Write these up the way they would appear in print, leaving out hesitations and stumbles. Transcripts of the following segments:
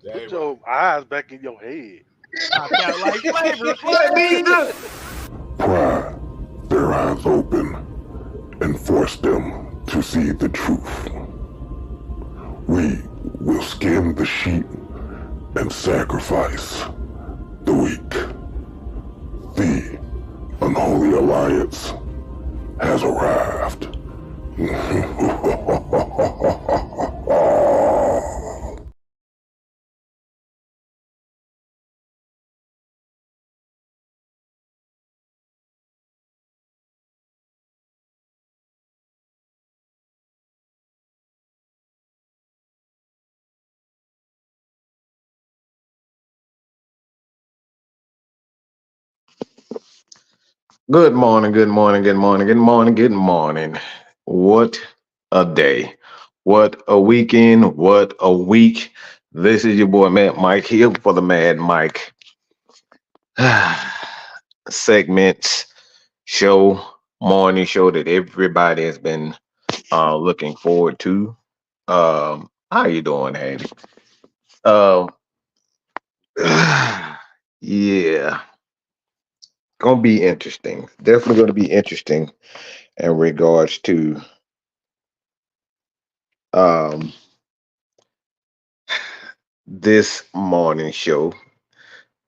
That Put ain't right. your eyes back in your head. Popped out like flavor Flav. Pry their eyes open and force them to see the truth. We will skin the sheep and sacrifice the weak. The unholy alliance has arrived. Good morning, good morning, good morning, good morning, good morning. What a day. What a weekend. What a week. This is your boy Mad Mike here for the Mad Mike segments, show, morning show that everybody has been looking forward to. How you doing, Handy? Um, yeah, gonna be interesting. Definitely gonna be interesting in regards to um this morning show.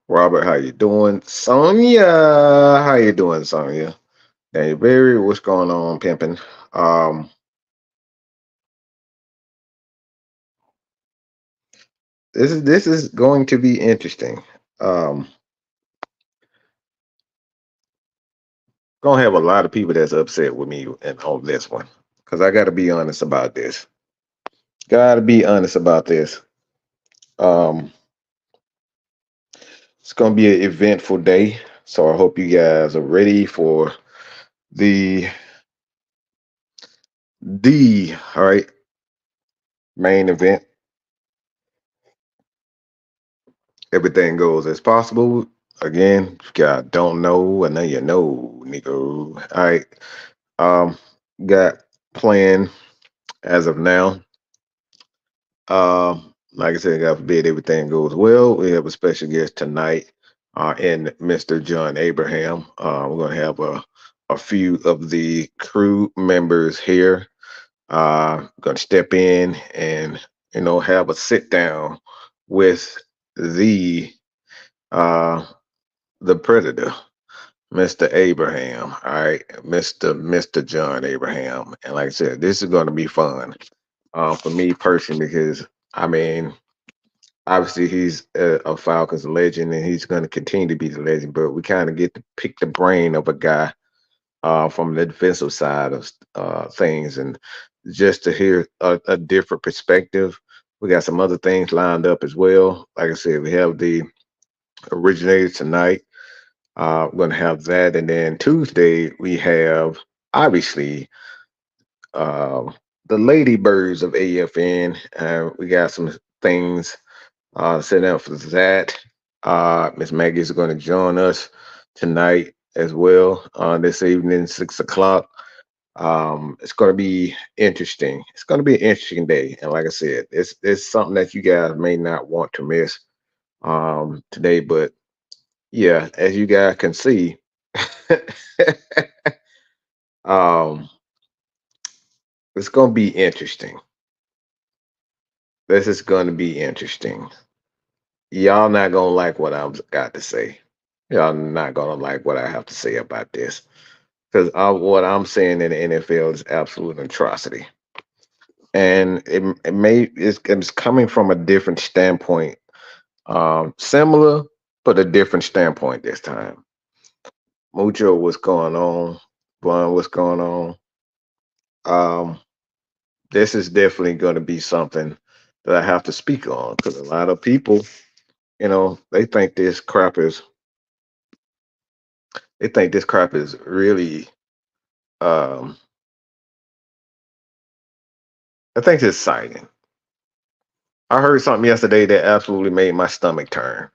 Robert, how you doing? Sonia, how you doing, Sonia? Daniel Berry, what's going on, pimping? Um, this is going to be interesting. Um, gonna have a lot of people that's upset with me and on this one because I got to be honest about this. Got to be honest about this. Um, it's gonna be an eventful day, so I hope you guys are ready for the all right main event. Everything goes as possible. Again, if you guys don't know, and now you know, nigga. All right. Um, got planned as of now. Like I said, God forbid everything goes well. We have a special guest tonight, in Mr. John Abraham. We're gonna have a few of the crew members here. Gonna step in and have a sit down with the uh the predator, Mr. Abraham. All right, Mr. John Abraham. And like I said, this is going to be fun for me personally because I mean, obviously he's a Falcons legend and he's going to continue to be the legend. But we kind of get to pick the brain of a guy from the defensive side of things, and just to hear a different perspective. We got some other things lined up as well. Like I said, we have the originator tonight. We're gonna have that, and then Tuesday we have obviously uh, the Ladybirds of AFN. We got some things set up for that. Miss Maggie is going to join us tonight as well this evening, 6 o'clock. It's going to be interesting. It's going to be an interesting day, and like I said, it's something that you guys may not want to miss today, but yeah, as you guys can see, um, it's gonna be interesting. This is gonna be interesting. Y'all not gonna like what I've got to say. Y'all not gonna like what I have to say about this because what I'm saying in the NFL is absolute atrocity, and it's coming from a different standpoint, similar but a different standpoint this time. Mucho, what's going on? Vaughn, what's going on? Um, this is definitely going to be something that I have to speak on because a lot of people, they think this crap is really, um, I think it's exciting. I heard something yesterday that absolutely made my stomach turn.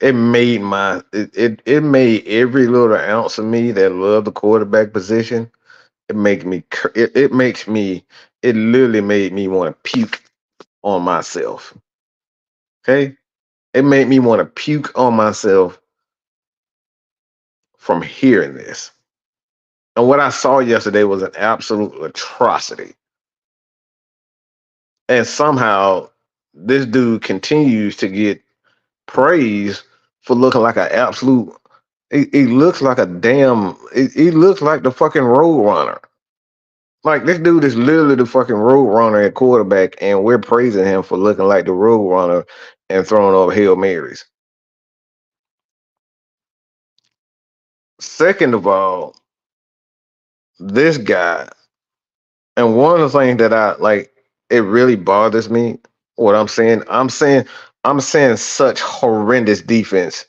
It made every little ounce of me that love the quarterback position. It makes me, it makes me, it literally made me want to puke on myself. Okay? It made me want to puke on myself from hearing this. And what I saw yesterday was an absolute atrocity. And somehow this dude continues to get praise for looking like an absolute. He looks like a damn. He looks like the fucking road runner. Like this dude is literally the fucking road runner at quarterback, and we're praising him for looking like the road runner and throwing up Hail Marys. Second of all, this guy, and one of the things that I like, it really bothers me. What I'm saying such horrendous defense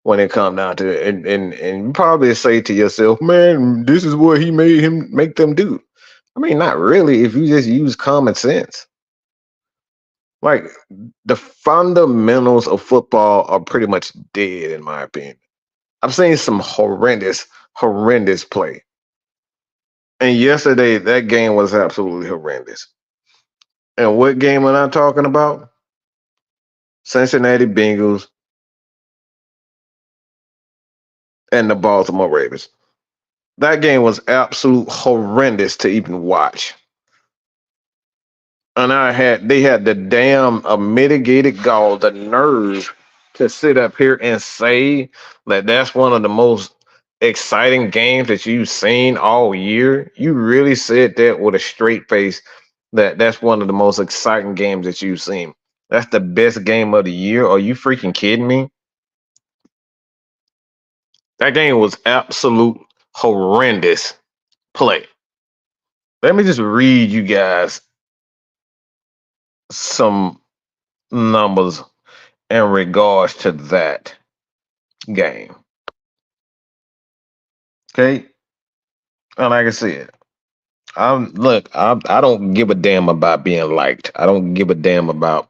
when it comes down to it. And you probably say to yourself, man, this is what he made him make them do. I mean, not really, if you just use common sense. Like the fundamentals of football are pretty much dead, in my opinion. I've seen some horrendous play. And yesterday, that game was absolutely horrendous. And what game am I talking about? Cincinnati Bengals and the Baltimore Ravens. That game was absolute horrendous to even watch. And they had the damn mitigated gall, the nerve to sit up here and say that that's one of the most exciting games that you've seen all year. You really said that with a straight face, that that's one of the most exciting games that you've seen. That's the best game of the year. Are you freaking kidding me? That game was absolute horrendous play. Let me just read you guys some numbers in regards to that game. Okay? And like I said, I don't give a damn about being liked. I don't give a damn about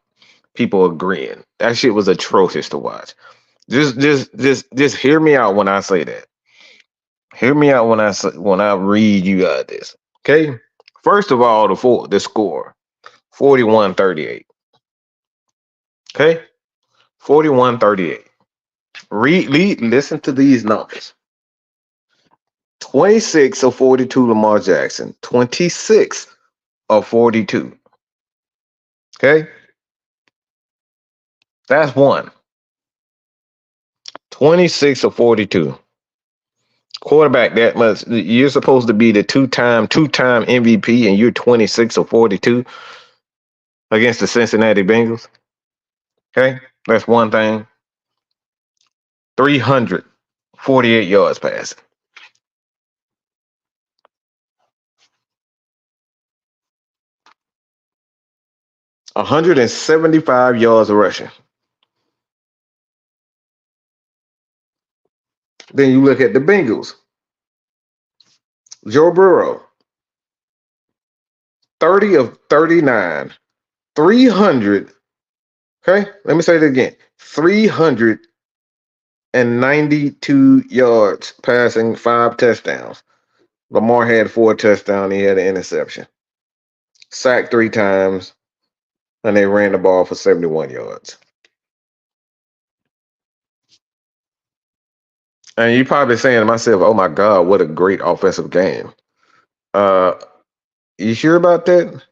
people agreeing. That shit was atrocious to watch. Just hear me out when I say that. Hear me out when I read you guys this. Okay? First of all, the score, 41-38. Okay? 41-38. Listen to these numbers. 26 of 42 Lamar Jackson. 26 of 42. Okay? That's one. 26 of 42. Quarterback that much. You're supposed to be the two-time MVP, and you're 26 of 42 against the Cincinnati Bengals. Okay? That's one thing. 348 yards passing. 175 yards rushing. Then you look at the Bengals. Joe Burrow, 30 of 39, 300. Okay, let me say that again. 392 yards passing, 5 touchdowns. Lamar had 4 touchdowns. He had an interception. Sacked 3 times, and they ran the ball for 71 yards. And you're probably saying to myself, oh my God, what a great offensive game. You sure about that?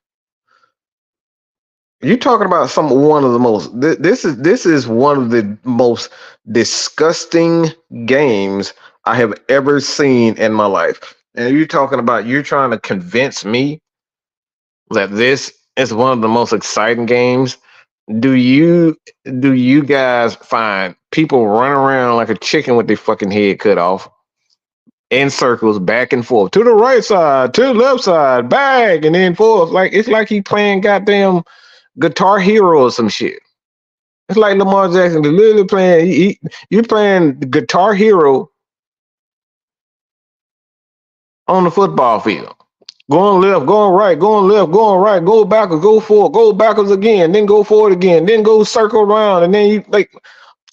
You're talking about one of the most. This is one of the most disgusting games I have ever seen in my life. And you're talking about you're trying to convince me that this is one of the most exciting games. Do you guys find people run around like a chicken with their fucking head cut off in circles back and forth to the right side, to the left side, back and then forth? Like it's like he playing goddamn Guitar Hero or some shit. It's like Lamar Jackson literally playing. You're playing Guitar Hero on the football field. Going left, going right, going left, going right, go backwards, go forward, go backwards again, then go forward again, then go circle around, and then you like, what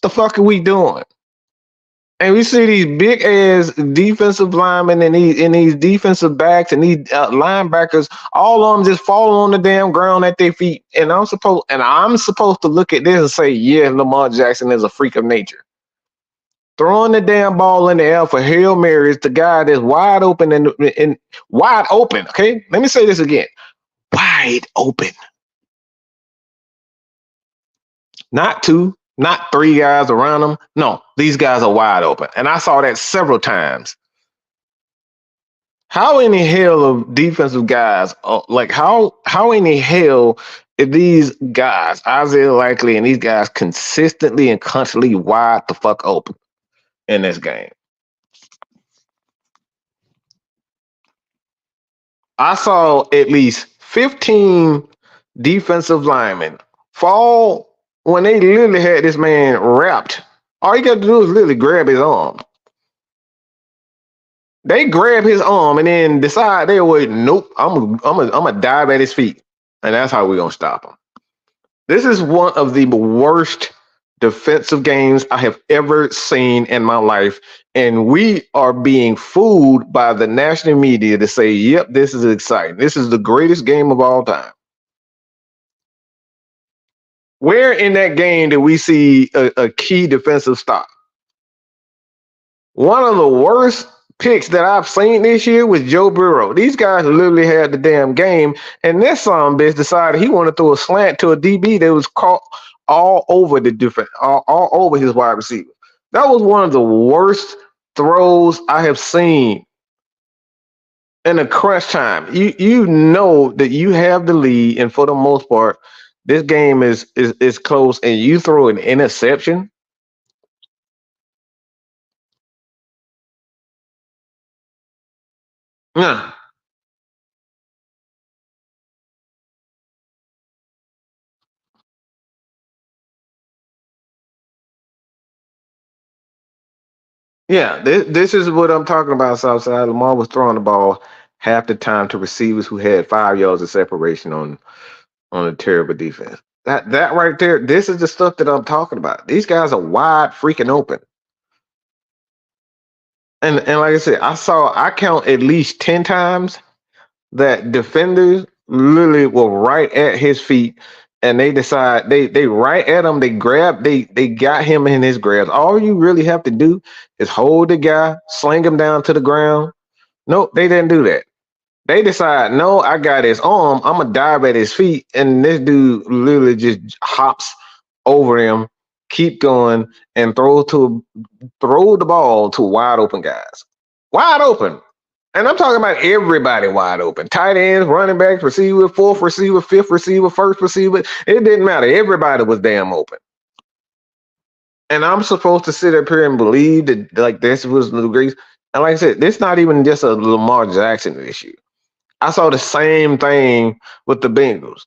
the fuck are we doing? And we see these big ass defensive linemen and these defensive backs and these linebackers, all of them just fall on the damn ground at their feet. And I'm supposed to look at this and say, yeah, Lamar Jackson is a freak of nature. Throwing the damn ball in the air for Hail Mary is the guy that's wide open and wide open. Okay, let me say this again: wide open. Not two, not three guys around them. No, these guys are wide open. And I saw that several times. How in the hell of defensive guys, how in the hell are these guys, Isaiah Likely and these guys consistently and constantly wide the fuck open in this game? I saw at least 15 defensive linemen fall when they literally had this man wrapped. All you got to do is literally grab his arm. They grab his arm and then decide they were, nope, I'm gonna dive at his feet. And that's how we're gonna stop him. This is one of the worst defensive games I have ever seen in my life. And we are being fooled by the national media to say, yep, this is exciting. This is the greatest game of all time. Where in that game did we see a key defensive stop? One of the worst picks that I've seen this year was Joe Burrow. These guys literally had the damn game, and this son bitch decided he wanted to throw a slant to a DB that was caught all over the different, all over his wide receiver. That was one of the worst throws I have seen in a crunch time. You know that you have the lead, and for the most part, this game is close, and you throw an interception. Yeah. Yeah, this is what I'm talking about, Southside. Lamar was throwing the ball half the time to receivers who had 5 yards of separation on a terrible defense. That right there, this is the stuff that I'm talking about. These guys are wide freaking open. And like I said, I count at least 10 times that defenders literally were right at his feet, and they decide they right at him, they got him in his grasp. All you really have to do is hold the guy, sling him down to the ground. Nope, they didn't do that. They decide, no, I got his arm, I'm gonna dive at his feet, and this dude literally just hops over him, keep going, and throw the ball to wide open guys. Wide open. And I'm talking about everybody wide open. Tight ends, running backs, receiver, fourth receiver, fifth receiver, first receiver. It didn't matter. Everybody was damn open. And I'm supposed to sit up here and believe that like this was the greatest. And like I said, this not even just a Lamar Jackson issue. I saw the same thing with the Bengals.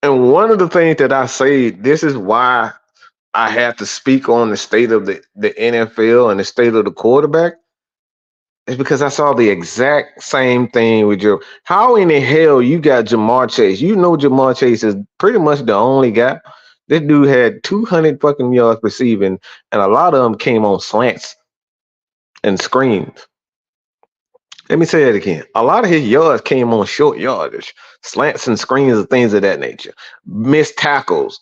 And one of the things that I say, this is why I have to speak on the state of the NFL and the state of the quarterback. It's because I saw the exact same thing with Joe. How in the hell you got Jamar Chase? You know Jamar Chase is pretty much the only guy. This dude had 200 fucking yards receiving, and a lot of them came on slants and screens. Let me say that again. A lot of his yards came on short yardage, slants and screens and things of that nature. Missed tackles,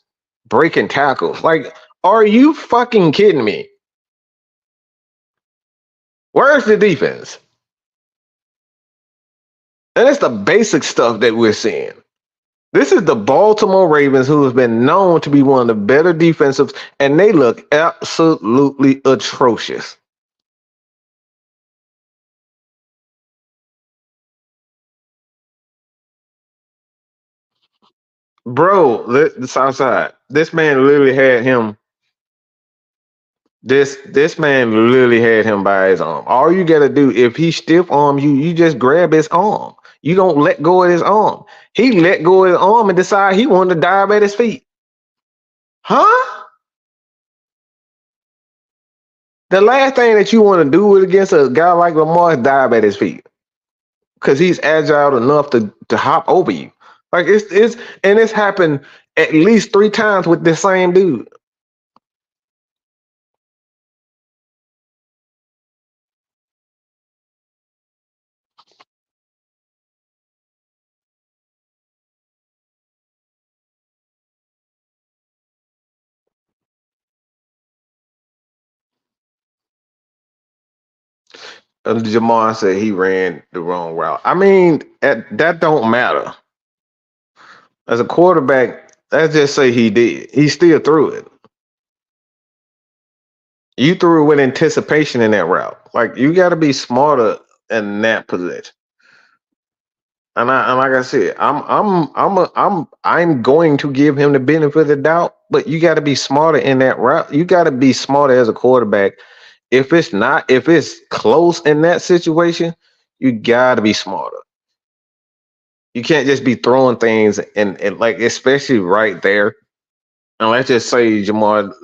breaking tackles. Like, are you fucking kidding me? Where's the defense? And it's the basic stuff that we're seeing. This is the Baltimore Ravens, who has been known to be one of the better defensives, and they look absolutely atrocious. Bro, the Southside, this man literally had him. This man literally had him by his arm. All you gotta do, if he stiff arm you, you just grab his arm. You don't let go of his arm. He let go of his arm and decided he wanted to dive at his feet. Huh? The last thing that you want to do against a guy like Lamar is dive at his feet, because he's agile enough to hop over you. Like it's happened at least 3 times with the same dude. Jamar said he ran the wrong route. I mean, that don't matter. As a quarterback, let's just say he did. He still threw it. You threw it with anticipation in that route. Like you got to be smarter in that position. And like I said, I'm going to give him the benefit of the doubt, but you got to be smarter in that route. You got to be smarter as a quarterback. If it's close in that situation, you got to be smarter. You can't just be throwing things and like especially right there. And let's just say Jamar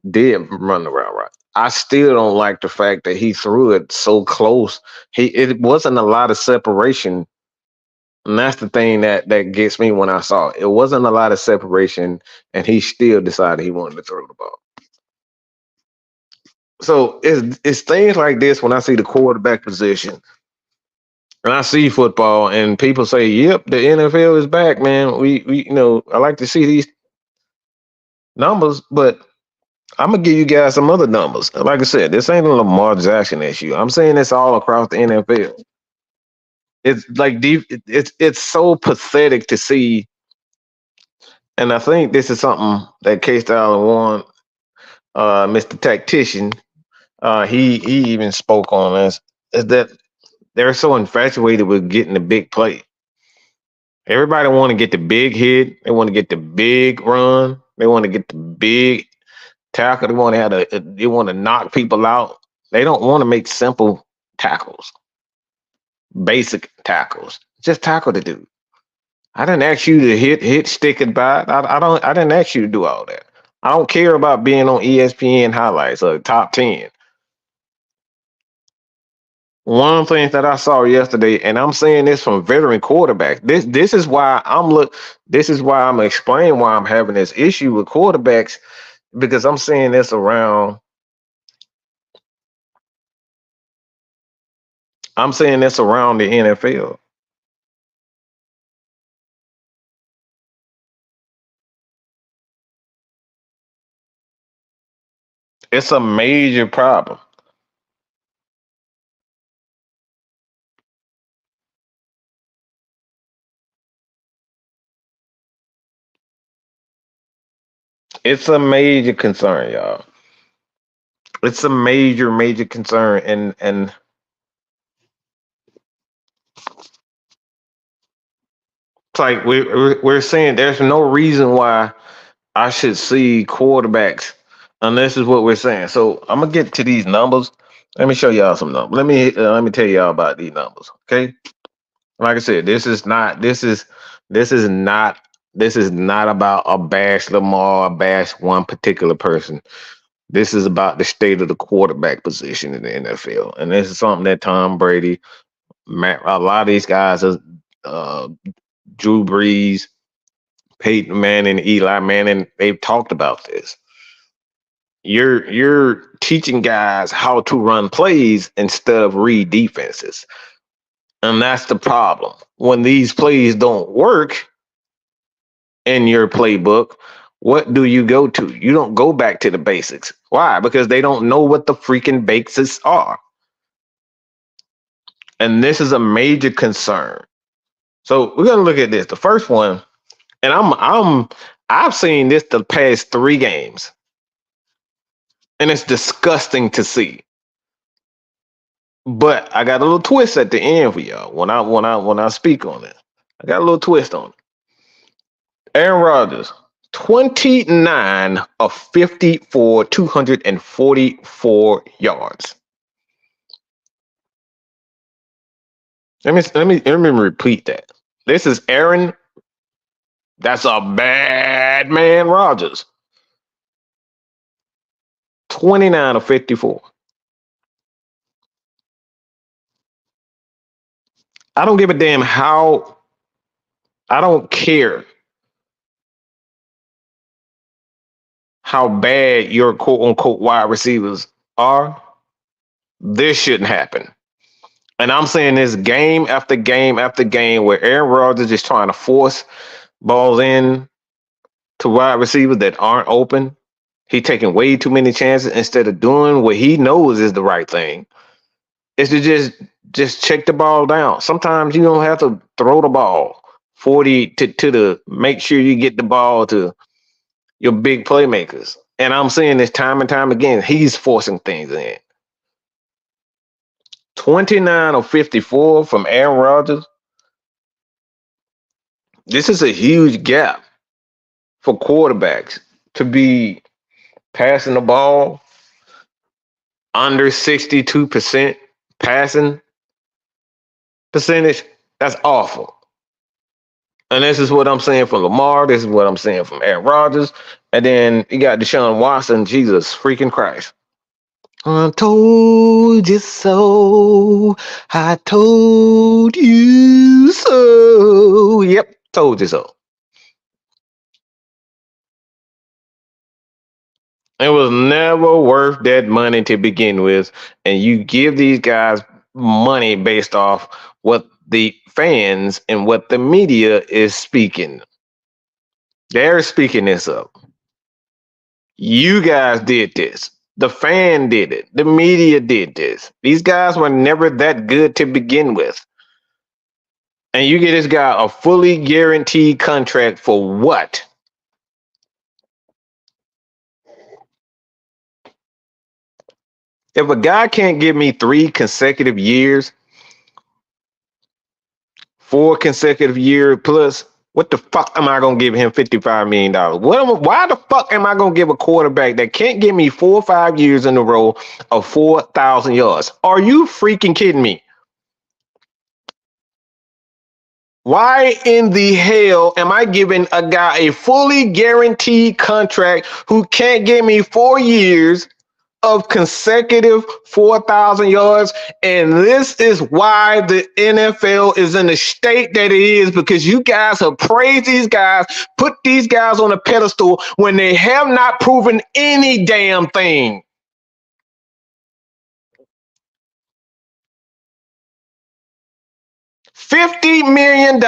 did run the route right. I still don't like the fact that he threw it so close. It wasn't a lot of separation. And that's the thing that gets me when I saw it. It wasn't a lot of separation, and he still decided he wanted to throw the ball. So it's things like this when I see the quarterback position, and I see football, and people say, "Yep, the NFL is back, man." We I like to see these numbers, but I'm gonna give you guys some other numbers. Like I said, this ain't a Lamar Jackson issue. I'm saying this all across the NFL. It's like it's so pathetic to see. And I think this is something that K Style won, Mr. Tactician. He even spoke on this. Is that they're so infatuated with getting the big play. Everybody want to get the big hit. They want to get the big run. They want to get the big tackle. They want to they want to knock people out. They don't want to make simple tackles, basic tackles. Just tackle the dude. I didn't ask you to hit, stick it by. I didn't ask you to do all that. I don't care about being on ESPN highlights or top 10. One of the things that I saw yesterday, and I'm saying this from veteran quarterbacks. This is why this is why I'm explaining why I'm having this issue with quarterbacks, because I'm saying this around. I'm saying this around the NFL. It's a major problem. It's a major concern, y'all. It's a major concern, and it's like we're saying there's no reason why I should see quarterbacks, and this is what we're saying. So I'm gonna get to these numbers. Let me show y'all some numbers. Let me tell y'all about these numbers. Okay, like I said, this is not about a bash Lamar, a bash one particular person. This is about the state of the quarterback position in the NFL, and this is something that Tom Brady, a lot of these guys are. Drew Brees, Peyton Manning, Eli Manning, they've talked about this. You're teaching guys how to run plays instead of read defenses. And that's the problem. When these plays don't work in your playbook, what do you go to? You don't go back to the basics. Why? Because they don't know what the freaking basics are. And this is a major concern. So we're gonna look at this. The first one, and I've seen this the past 3 games, and it's disgusting to see. But I got a little twist at the end for y'all when I speak on it. I got a little twist on it. Aaron Rodgers, 29 of 54, 244 yards. Let me repeat that. This is Aaron. That's a bad man, Rodgers. 29 of 54. I don't give a damn how. I don't care how bad your quote unquote wide receivers are. This shouldn't happen. And I'm saying this game after game after game where Aaron Rodgers is trying to force balls in to wide receivers that aren't open. He's taking way too many chances instead of doing what he knows is the right thing, is to just check the ball down. Sometimes you don't have to throw the ball 40 to the make sure you get the ball to your big playmakers. And I'm saying this time and time again, he's forcing things in. 29 of 54 from Aaron Rodgers. This is a huge gap for quarterbacks to be passing the ball under 62% passing percentage. That's awful. And this is what I'm saying from Lamar. This is what I'm saying from Aaron Rodgers. And then you got Deshaun Watson. Jesus freaking Christ. I told you so. I told you so. Yep, told you so. It was never worth that money to begin with. And you give these guys money based off what the fans and what the media is speaking. They're speaking this up. You guys did this. The fan did it. The media did this. These guys were never that good to begin with. And you get this guy a fully guaranteed contract for what? If a guy can't give me 3 consecutive years, 4 consecutive years plus, what the fuck am I going to give him $55 million? Why the fuck am I going to give a quarterback that can't give me 4 or 5 years in a row of 4,000 yards? Are you freaking kidding me? Why in the hell am I giving a guy a fully guaranteed contract who can't give me 4 years of consecutive 4,000 yards? And this is why the NFL is in the state that it is, because you guys have praised these guys, put these guys on a pedestal when they have not proven any damn thing. $50 million,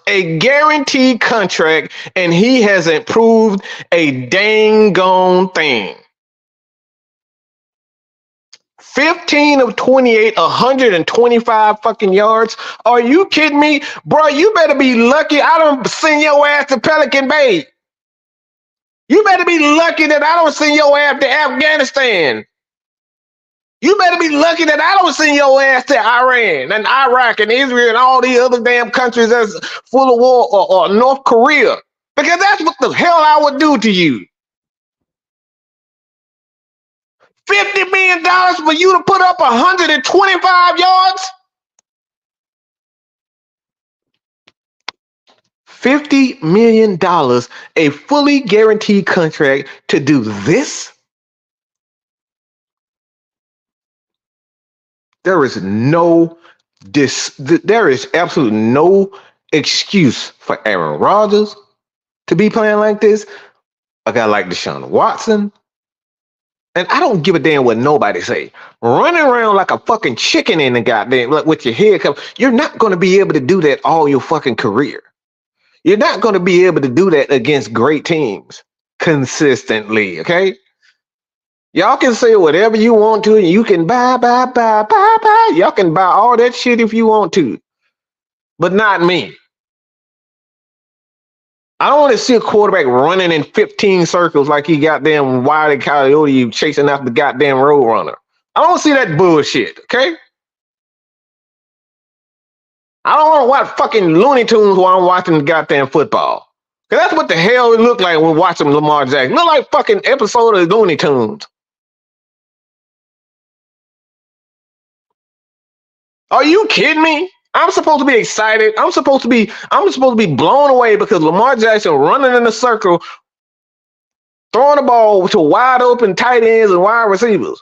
a guaranteed contract, and he hasn't proved a dang gone thing. 15 of 28, 125 fucking yards. Are you kidding me? Bro, you better be lucky I don't send your ass to Pelican Bay. You better be lucky that I don't send your ass to Afghanistan. You better be lucky that I don't send your ass to Iran and Iraq and Israel and all these other damn countries that's full of war, or North Korea. Because that's what the hell I would do to you. $50 million for you to put up 125 yards? $50 million, a fully guaranteed contract to do this? There is absolutely no excuse for Aaron Rodgers to be playing like this. A guy like Deshaun Watson. And I don't give a damn what nobody say. Running around like a fucking chicken in the goddamn, like with your head covered. You're not going to be able to do that all your fucking career. You're not going to be able to do that against great teams consistently, okay? Y'all can say whatever you want to, and you can buy. Y'all can buy all that shit if you want to, but not me. I don't want to see a quarterback running in 15 circles like he goddamn Wile E. Coyote chasing after the goddamn road runner. I don't see that bullshit, okay? I don't want to watch fucking Looney Tunes while I'm watching the goddamn football. Because that's what the hell it looked like when watching Lamar Jackson. Look like fucking episode of Looney Tunes. Are you kidding me? I'm supposed to be excited. I'm supposed to be blown away because Lamar Jackson running in a circle, throwing the ball to wide open tight ends and wide receivers.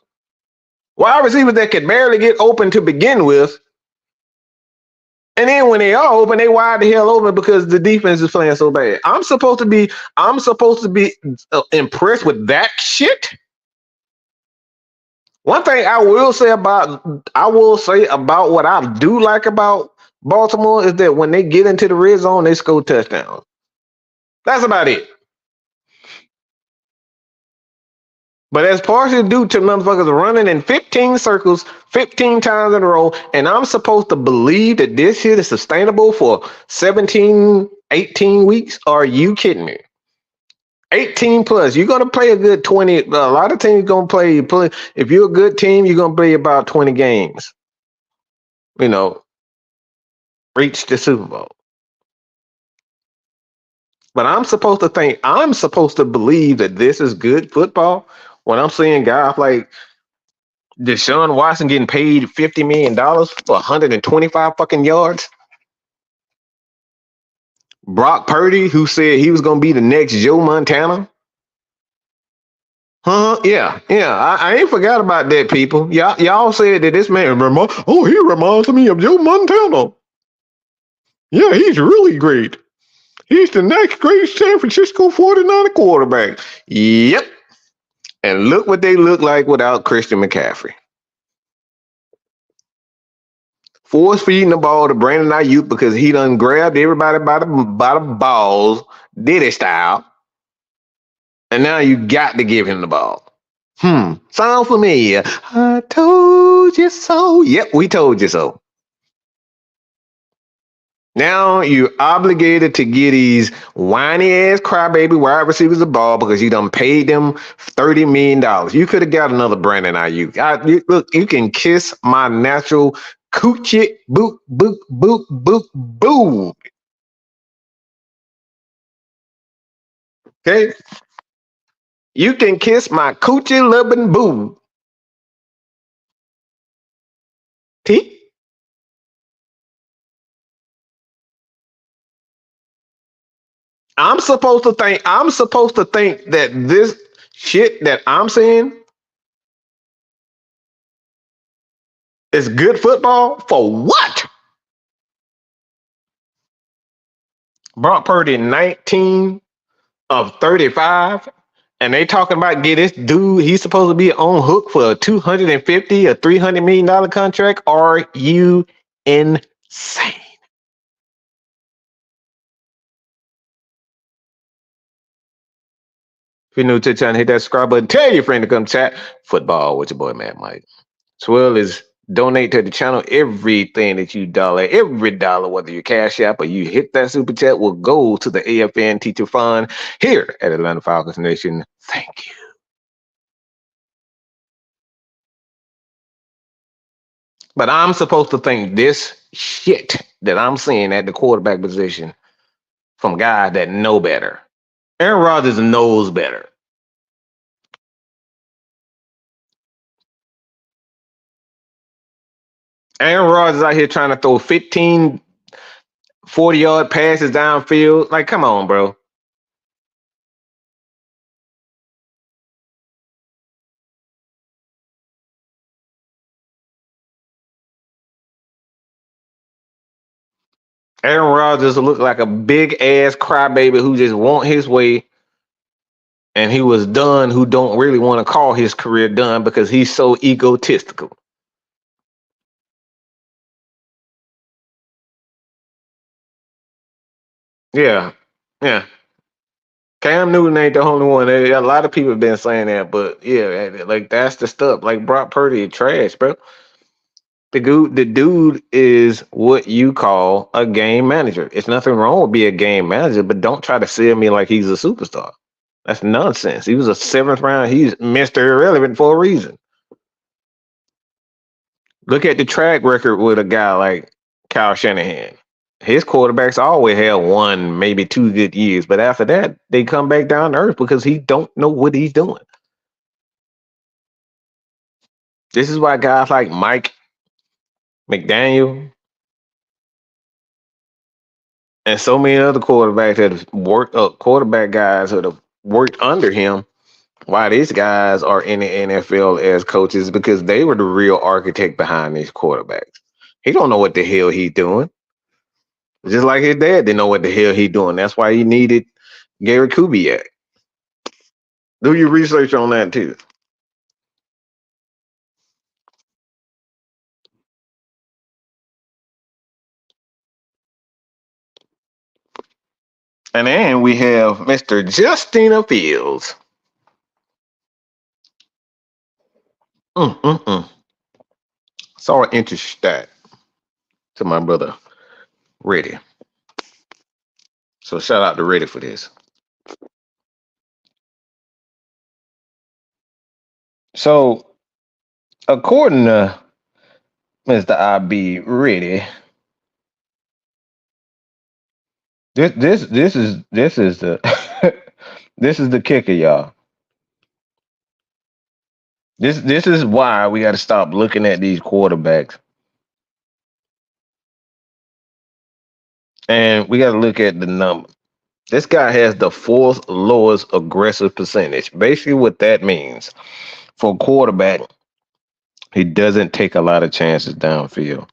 Wide receivers that could barely get open to begin with. And then when they are open, they wide the hell open because the defense is playing so bad. I'm supposed to be impressed with that shit. One thing I will say about what I do like about Baltimore is that when they get into the red zone, they score touchdowns. That's about it. But that's partially due to motherfuckers running in 15 circles 15 times in a row. And I'm supposed to believe that this shit is sustainable for 17, 18 weeks? Are you kidding me? 18 plus. You're going to play a good 20. A lot of teams going to play. If you're a good team, you're going to play about 20 games. You know, reach the Super Bowl. But I'm supposed to believe that this is good football when I'm seeing guys like Deshaun Watson getting paid $50 million for 125 fucking yards. Brock Purdy, who said he was going to be the next Joe Montana. Yeah. I ain't forgot about that, people. Y'all said that this man, he reminds me of Joe Montana. Yeah, he's really great. He's the next great San Francisco 49er quarterback. Yep. And look what they look like without Christian McCaffrey. Force feeding the ball to Brandon Ayuk because he done grabbed everybody by the balls, Diddy style. And now you got to give him the ball. Sound familiar? I told you so. Yep, we told you so. Now you're obligated to get these whiny ass crybaby wide receivers the ball because you done paid them $30 million. You could have got another Brandon Ayuk. Look, you can kiss my natural coochie boop boop boop boop boop. Okay? You can kiss my coochie loving boo. T? I'm supposed to think that this shit that I'm saying is good football for what? Brock Purdy 19 of 35, and they talking about get this dude, he's supposed to be on hook for a $250 or $300 million contract. Are you insane? If you're new to the channel, hit that subscribe button. Tell your friend to come chat football with your boy, Matt Mike. As well as donate to the channel. Everything that you every dollar, whether you cash app or you hit that super chat, will go to the AFN Teacher Fund here at Atlanta Falcons Nation. Thank you. But I'm supposed to think this shit that I'm seeing at the quarterback position from guys that know better. Aaron Rodgers knows better. Aaron Rodgers out here trying to throw 15, 40-yard passes downfield. Like, come on, bro. Aaron Rodgers looked like a big-ass crybaby who just want his way. And he was done, who don't really want to call his career done because he's so egotistical. Yeah. Cam Newton ain't the only one. A lot of people have been saying that, but yeah, like that's the stuff. Like Brock Purdy, trash, bro. The dude is what you call a game manager. It's nothing wrong with being a game manager, but don't try to sell me like he's a superstar. That's nonsense. He was a 7th round. He's Mr. Irrelevant for a reason. Look at the track record with a guy like Kyle Shanahan. His quarterbacks always had 1, maybe 2 good years, but after that, they come back down to earth because he don't know what he's doing. This is why guys like Mike McDaniel and so many other quarterbacks that have worked quarterback guys that have worked under him, why these guys are in the NFL as coaches, because they were the real architect behind these quarterbacks. He don't know what the hell he's doing. Just like his dad didn't know what the hell he's doing. That's why he needed Gary Kubiak. Do your research on that too. And then we have Mr. Justina Fields. Mm, mm, mm. Saw an interest stat to my brother Reddy. So shout out to Reddy for this. So according to Mr. IB Reddy, this is the this is the kicker, y'all. This is why we got to stop looking at these quarterbacks, and we got to look at the number. This guy has the fourth lowest aggressive percentage. Basically, what that means for a quarterback, he doesn't take a lot of chances downfield.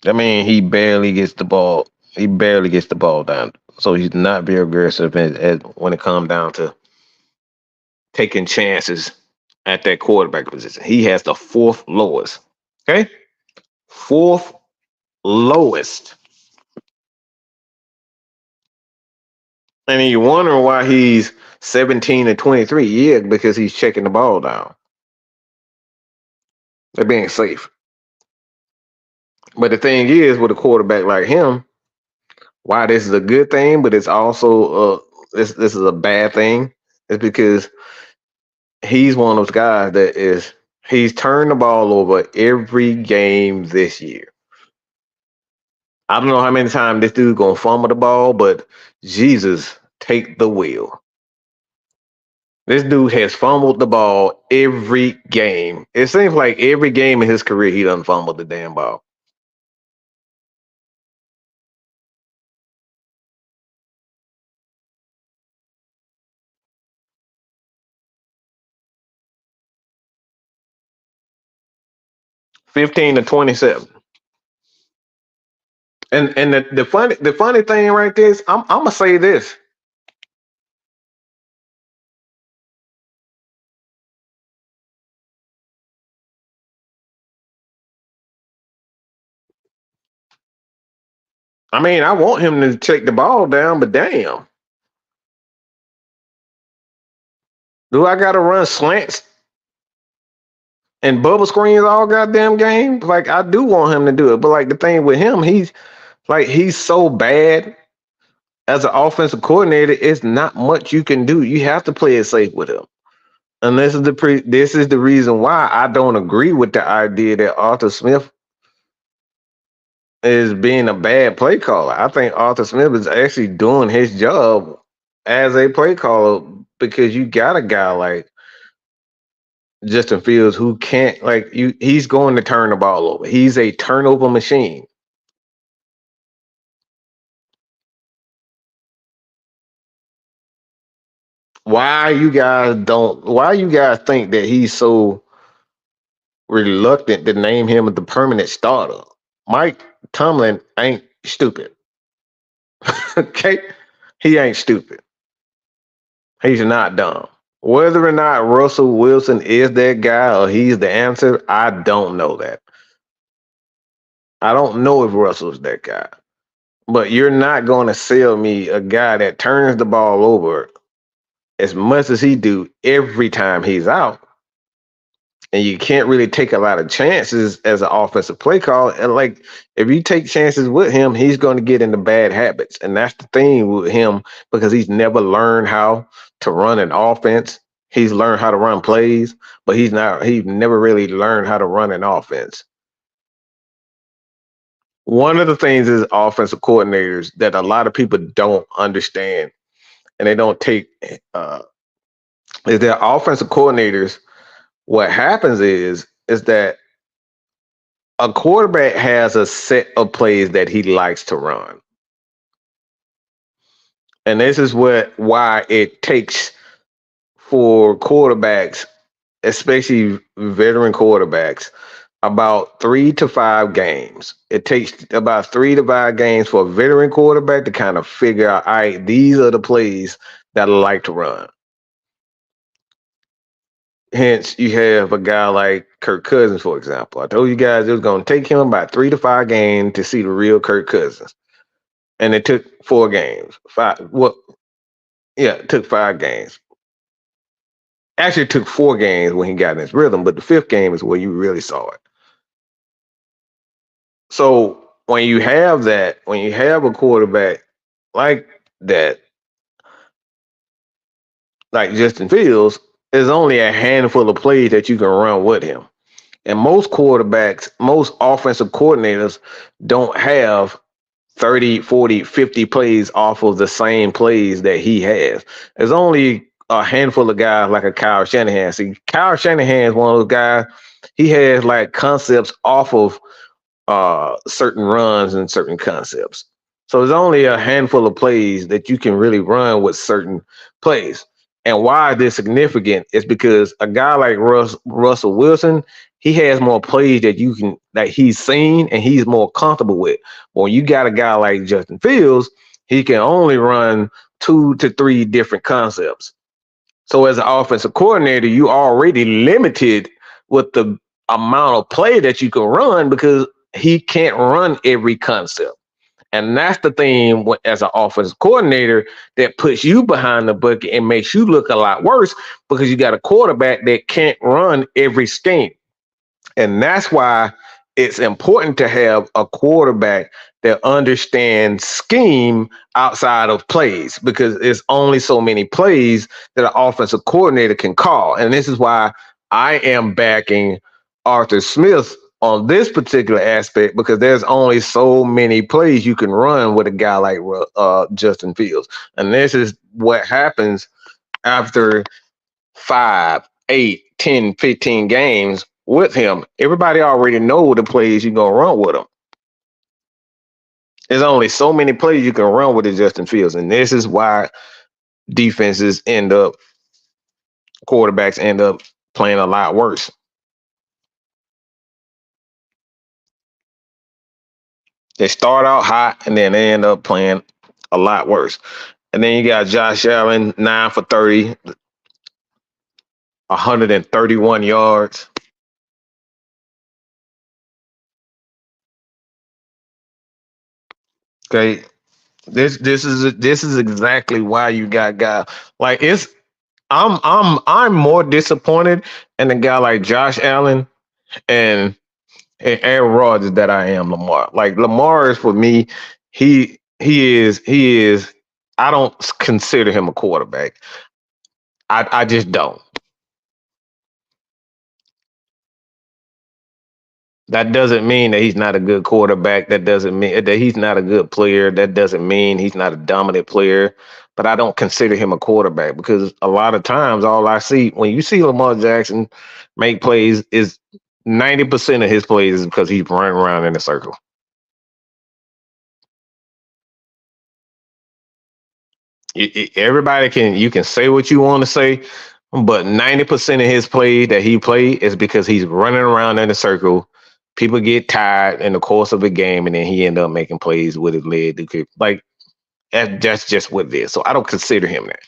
I mean, he barely gets the ball. He barely gets the ball down. So he's not very aggressive when it comes down to taking chances at that quarterback position. He has the fourth lowest. Okay? Fourth lowest. And you're wondering why he's 17 and 23. Yeah, because he's checking the ball down. They're being safe. But the thing is, with a quarterback like him, why this is a good thing, but it's also this is a bad thing, is because he's one of those guys he's turned the ball over every game this year. I don't know how many times this dude gonna fumble the ball, but Jesus, take the wheel. This dude has fumbled the ball every game. It seems like every game in his career he done fumbled the damn ball. $15 to 27. And the funny thing right there is I'm gonna say this. I mean, I want him to check the ball down, but damn. Do I gotta run slants and bubble screens all goddamn game? Like, I do want him to do it. But like the thing with him, he's so bad as an offensive coordinator, it's not much you can do. You have to play it safe with him. And this is the reason why I don't agree with the idea that Arthur Smith is being a bad play caller. I think Arthur Smith is actually doing his job as a play caller, because you got a guy like Justin Fields who can't, he's going to turn the ball over. He's a turnover machine. Why you guys think that he's so reluctant to name him the permanent starter? Mike Tomlin ain't stupid. Okay? He ain't stupid. He's not dumb. Whether or not Russell Wilson is that guy or he's the answer, I don't know that. I don't know if Russell's that guy. But you're not going to sell me a guy that turns the ball over as much as he do every time he's out. And you can't really take a lot of chances as an offensive play call. And like, if you take chances with him, he's going to get into bad habits. And that's the thing with him, because he's never learned how to run an offense. He's learned how to run plays, but he's never really learned how to run an offense. One of the things is offensive coordinators that a lot of people don't understand, and they don't take, is that offensive coordinators, what happens is that a quarterback has a set of plays that he likes to run. And this is why it takes for quarterbacks, especially veteran quarterbacks, about 3 to 5 games. It takes about 3 to 5 games for a veteran quarterback to kind of figure out, all right, these are the plays that I like to run. Hence, you have a guy like Kirk Cousins, for example. I told you guys it was going to take him about 3 to 5 games to see the real Kirk Cousins. And it took 4 games. It took 5 games. Actually, it took 4 games when he got in his rhythm, but the 5th game is where you really saw it. So when you have that, when you have a quarterback like that, like Justin Fields, there's only a handful of plays that you can run with him. And most quarterbacks, most offensive coordinators don't have 30, 40, 50 plays off of the same plays that he has. There's only a handful of guys like a Kyle Shanahan. See, Kyle Shanahan is one of those guys, he has like concepts off of certain runs and certain concepts. So there's only a handful of plays that you can really run with certain plays. And why this significant is because a guy like Russell Wilson, he has more plays that he's seen and he's more comfortable with. When you got a guy like Justin Fields, he can only run 2 to 3 different concepts. So as an offensive coordinator, you already limited with the amount of play that you can run because he can't run every concept. And that's the thing as an offensive coordinator that puts you behind the bucket and makes you look a lot worse because you got a quarterback that can't run every scheme. And that's why it's important to have a quarterback that understands scheme outside of plays because it's only so many plays that an offensive coordinator can call. And this is why I am backing Arthur Smith on this particular aspect because there's only so many plays you can run with a guy like Justin Fields. And this is what happens after 5, 8, 10, 15 games with him. Everybody already know the plays you're going to run with him. There's only so many plays you can run with Justin Fields. And this is why quarterbacks end up playing a lot worse. They start out hot and then they end up playing a lot worse. And then you got Josh Allen, 9 for 30, 131 yards. Okay. This is exactly why you got guys like I'm more disappointed in a guy like Josh Allen and Aaron Rodgers that I am Lamar. Like Lamar is for me, he is I don't consider him a quarterback. I just don't. That doesn't mean that he's not a good quarterback. That doesn't mean that he's not a good player. That doesn't mean he's not a dominant player. But I don't consider him a quarterback because a lot of times all I see when you see Lamar Jackson make plays is 90% of his plays is because he's running around in a circle. Everybody you can say what you want to say, but 90% of his play that he played is because he's running around in a circle. People get tired in the course of a game, and then he end up making plays with his leg. Like that's just what it is. So I don't consider him that.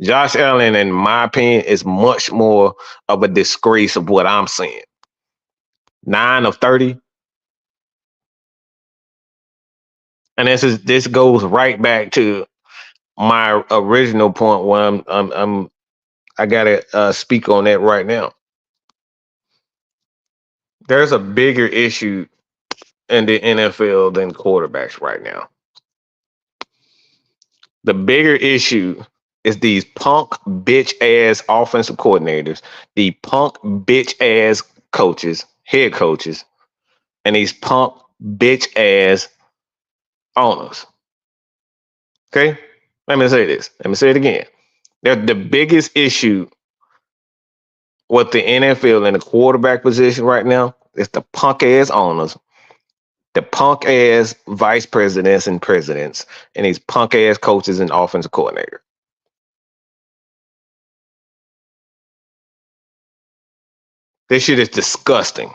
Josh Allen, in my opinion, is much more of a disgrace of what I'm seeing. 9 of 30. And this goes right back to my original point where I gotta speak on that right now. There's a bigger issue in the NFL than quarterbacks right now. The bigger issue is these punk bitch ass offensive coordinators, the punk bitch ass coaches, head coaches, and these punk bitch ass owners. Okay? Let me say this. Let me say it again. The biggest issue with the NFL in the quarterback position right now is the punk ass owners, the punk ass vice presidents and presidents, and these punk ass coaches and offensive coordinator. This shit is disgusting.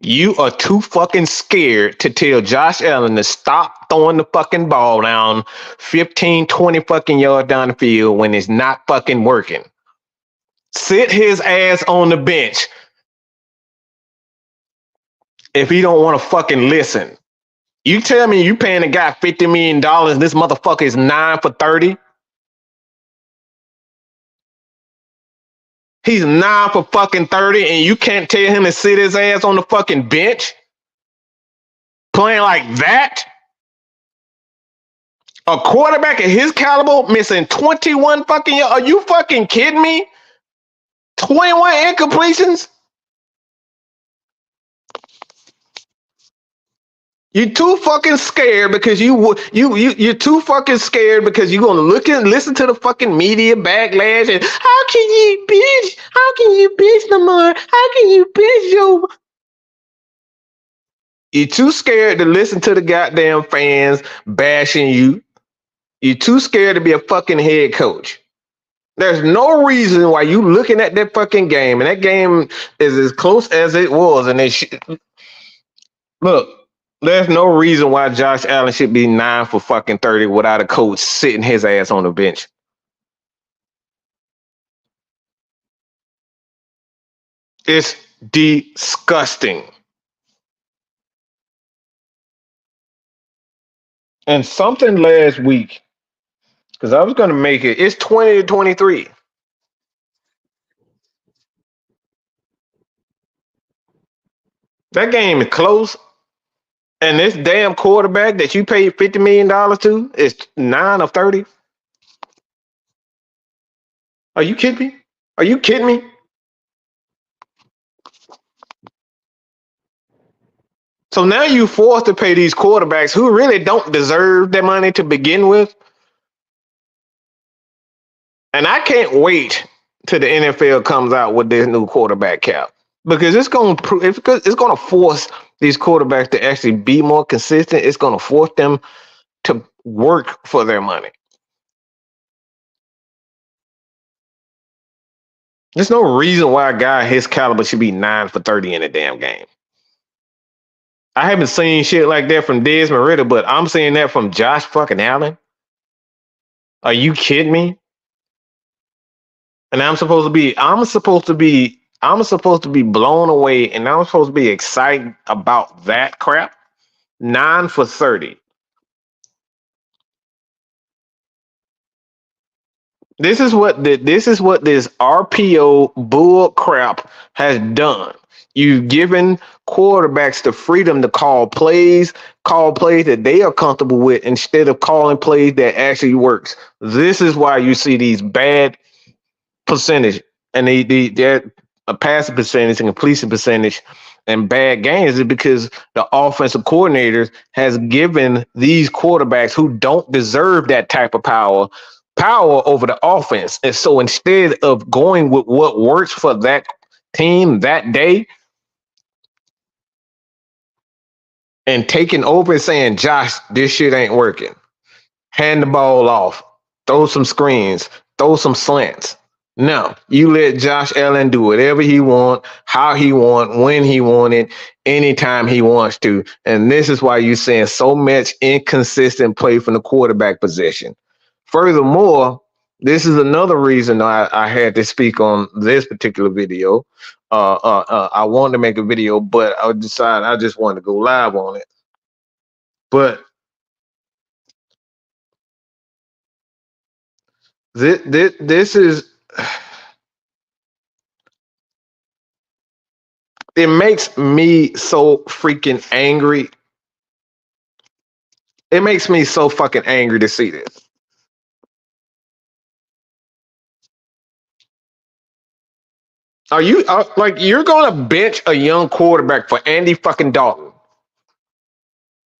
You are too fucking scared to tell Josh Allen to stop throwing the fucking ball down 15, 20 fucking yards down the field when it's not fucking working. Sit his ass on the bench if he don't want to fucking listen. You tell me you paying a guy $50 million, this motherfucker is 9 for 30? He's 9 for fucking 30, and you can't tell him to sit his ass on the fucking bench? Playing like that? A quarterback of his caliber missing 21 fucking yards? Are you fucking kidding me? 21 incompletions? You're too fucking scared because you're too fucking scared because you're gonna look and listen to the fucking media backlash and how can you bitch Lamar? How can you bitch Joe? You're too scared to listen to the goddamn fans bashing you. You're too scared to be a fucking head coach. There's no reason why you looking at that fucking game, and that game is as close as it was, and look. There's no reason why Josh Allen should be 9 for fucking 30 without a coach sitting his ass on the bench. It's disgusting. And something last week, because I was going to make it, it's 20-23. That game is close. And this damn quarterback that you paid $50 million to is 9 of 30. Are you kidding me? Are you kidding me? So now you forced to pay these quarterbacks who really don't deserve their money to begin with. And I can't wait till the NFL comes out with this new quarterback cap, because it's going to force these quarterbacks to actually be more consistent. It's going to force them to work for their money. There's no reason why a guy his caliber should be 9 for 30 in a damn game. I haven't seen shit like that from Desmond Ridder, but I'm seeing that from Josh fucking Allen. Are you kidding me? And I'm supposed to be blown away, and I'm supposed to be excited about that crap. 9 for 30. This is what this RPO bull crap has done. You've given quarterbacks the freedom to call plays that they are comfortable with instead of calling plays that actually works. This is why you see these bad percentage and their passing percentage and completion percentage and bad games, is because the offensive coordinators has given these quarterbacks who don't deserve that type of power over the offense. And so instead of going with what works for that team that day and taking over and saying, Josh, this shit ain't working, hand the ball off, throw some screens, throw some slants. No, you let Josh Allen do whatever he want, how he want, when he want it, anytime he wants to. And this is why you're seeing so much inconsistent play from the quarterback position. Furthermore, this is another reason I had to speak on this particular video. I wanted to make a video, but I decided I just wanted to go live on it. But this is... It makes me so freaking angry. It makes me so fucking angry to see this. Are you you're going to bench a young quarterback for Andy fucking Dalton?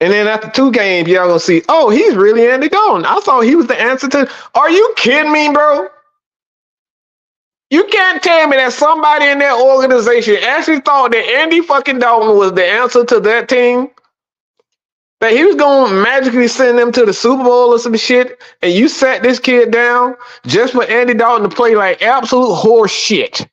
And then after 2 games, y'all gonna see, oh, he's really Andy Dalton. I thought he was the answer to. Are you kidding me, bro? You can't tell me that somebody in that organization actually thought that Andy fucking Dalton was the answer to that team, that he was going to magically send them to the Super Bowl or some shit, and you sat this kid down just for Andy Dalton to play like absolute horse shit.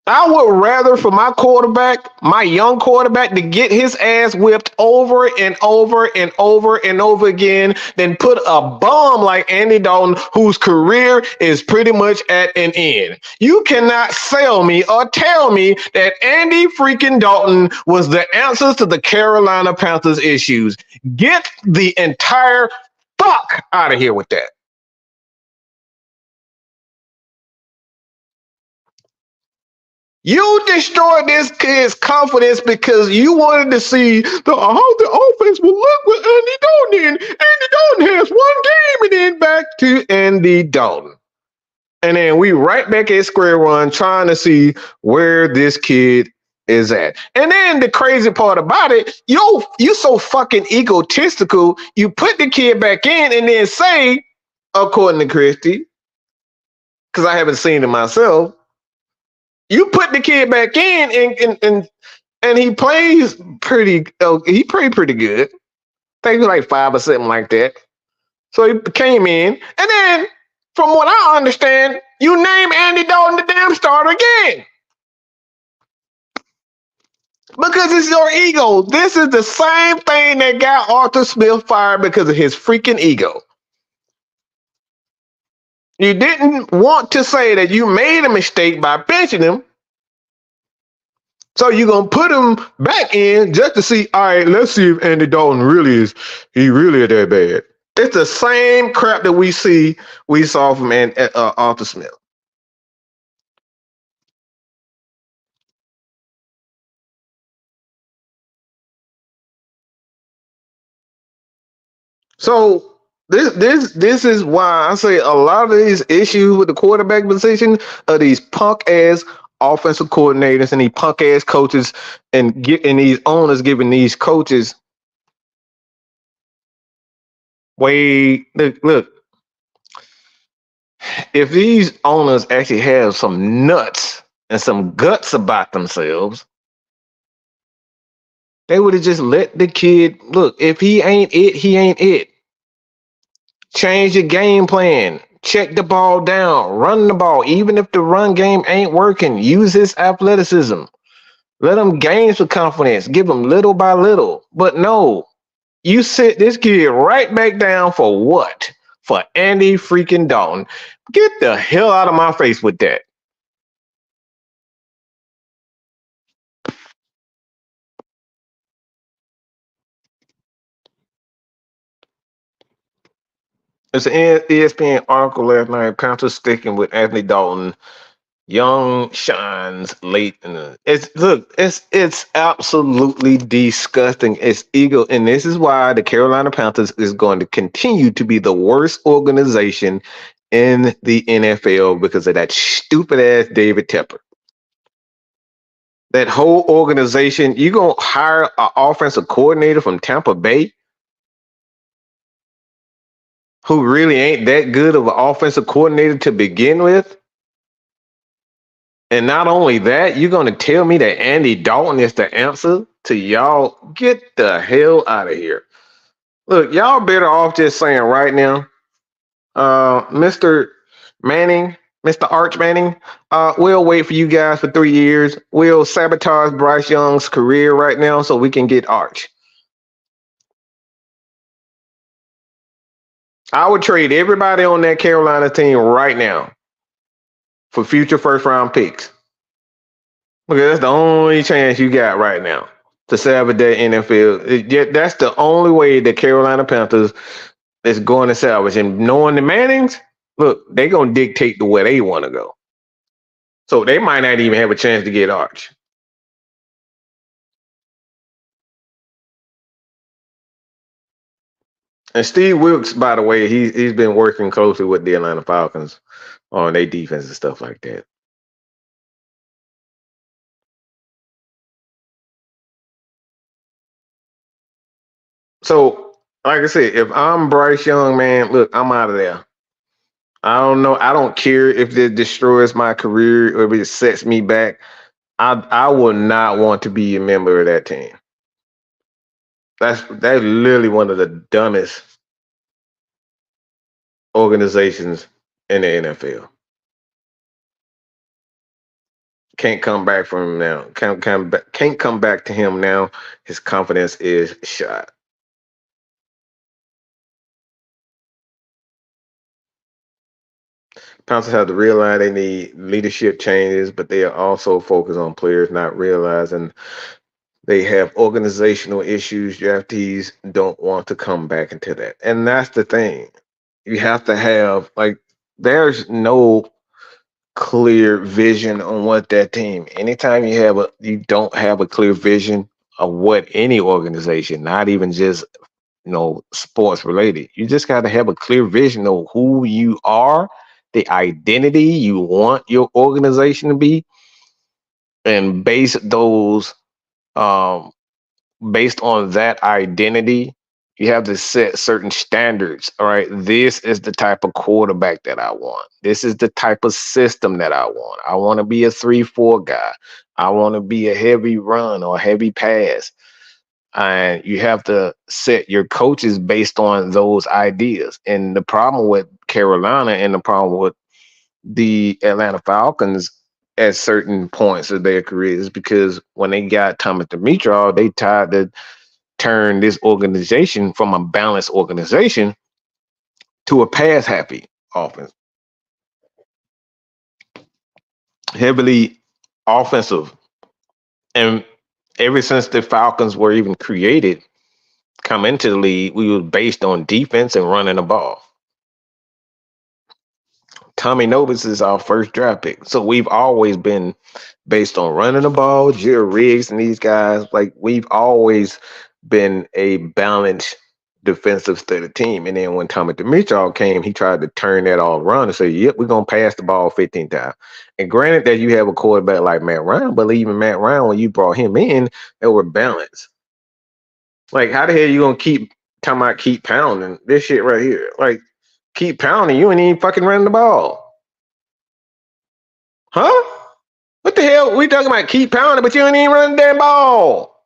I would rather for my quarterback, my young quarterback, to get his ass whipped over and over and over and over again than put a bum like Andy Dalton, whose career is pretty much at an end. You cannot sell me or tell me that Andy freaking Dalton was the answers to the Carolina Panthers issues. Get the entire fuck out of here with that. You destroyed this kid's confidence because you wanted to see how the offense will look with Andy Dalton in. Andy Dalton has one game, and then back to Andy Dalton. And then we right back at square one trying to see where this kid is at. And then the crazy part about it, you so fucking egotistical, you put the kid back in and then say, according to Christy, because I haven't seen it myself, you put the kid back in and he plays pretty good. I think he was like 5 or something like that. So he came in, and then from what I understand, you name Andy Dalton the damn starter again. Because it's your ego. This is the same thing that got Arthur Smith fired because of his freaking ego. You didn't want to say that you made a mistake by benching him. So you're going to put him back in just to see, all right, let's see if Andy Dalton really is that bad. It's the same crap that we saw from Arthur Smith. So this is why I say a lot of these issues with the quarterback position are these punk ass offensive coordinators and these punk ass coaches and these owners giving these coaches look. If these owners actually have some nuts and some guts about themselves, they would have just let the kid look. If he ain't it, he ain't it. Change your game plan. Check the ball down. Run the ball. Even if the run game ain't working, use his athleticism. Let him gain some confidence. Give him little by little. But no, you sit this kid right back down for what? For Andy freaking Dalton. Get the hell out of my face with that. It's an ESPN article last night. Panthers sticking with Anthony Dalton. Young shines late in the. It's absolutely disgusting. It's ego, and this is why the Carolina Panthers is going to continue to be the worst organization in the NFL because of that stupid ass David Tepper. That whole organization, you gonna hire an offensive coordinator from Tampa Bay who really ain't that good of an offensive coordinator to begin with? And not only that, you're going to tell me that Andy Dalton is the answer to y'all? Get the hell out of here. Look, y'all better off just saying right now, Mr. Manning, Mr. Arch Manning, we'll wait for you guys for 3 years. We'll sabotage Bryce Young's career right now so we can get Arch. I would trade everybody on that Carolina team right now for future first-round picks. Okay, that's the only chance you got right now to salvage that NFL. That's the only way the Carolina Panthers is going to salvage. And knowing the Mannings, look, they're going to dictate the way they want to go. So they might not even have a chance to get Arch. And Steve Wilkes, by the way, he's been working closely with the Atlanta Falcons on their defense and stuff like that. So, like I said, if I'm Bryce Young, man, look, I'm out of there. I don't know. I don't care if it destroys my career or if it sets me back. I will not want to be a member of that team. That's literally one of the dumbest organizations in the NFL. Can't come back from him now. Can't come back to him now. His confidence is shot. Panthers have to realize they need leadership changes, but they are also focused on players not realizing they have organizational issues. Draftees don't want to come back into that. And that's the thing. You have to have, like, there's no clear vision on what that team. Anytime you don't have a clear vision of what any organization, not even just sports related. You just got to have a clear vision of who you are, the identity you want your organization to be, and um, based on that identity, you have to set certain standards. All right, this is the type of quarterback that I want. This is the type of system that I want. I want to be a 3-4 guy. I want to be a heavy run or heavy pass. And you have to set your coaches based on those ideas. And the problem with Carolina and the problem with the Atlanta Falcons at certain points of their careers, because when they got Thomas Dimitrov, they tried to turn this organization from a balanced organization to a pass happy offense, heavily offensive. And ever since the Falcons were even created, come into the league, we were based on defense and running the ball. Tommy Novus is our first draft pick. So we've always been based on running the ball. Jerry Riggs and these guys, like, we've always been a balanced defensive steady team. And then when Tommy Dimitrov came, he tried to turn that all around and say, yep, we're going to pass the ball 15 times. And granted that you have a quarterback like Matt Ryan, but even Matt Ryan, when you brought him in, they were balanced. Like, how the hell you going to keep talking about keep pounding this shit right here? Like, keep pounding, you ain't even fucking running the ball. Huh? What the hell? We talking about keep pounding, but you ain't even running the damn ball.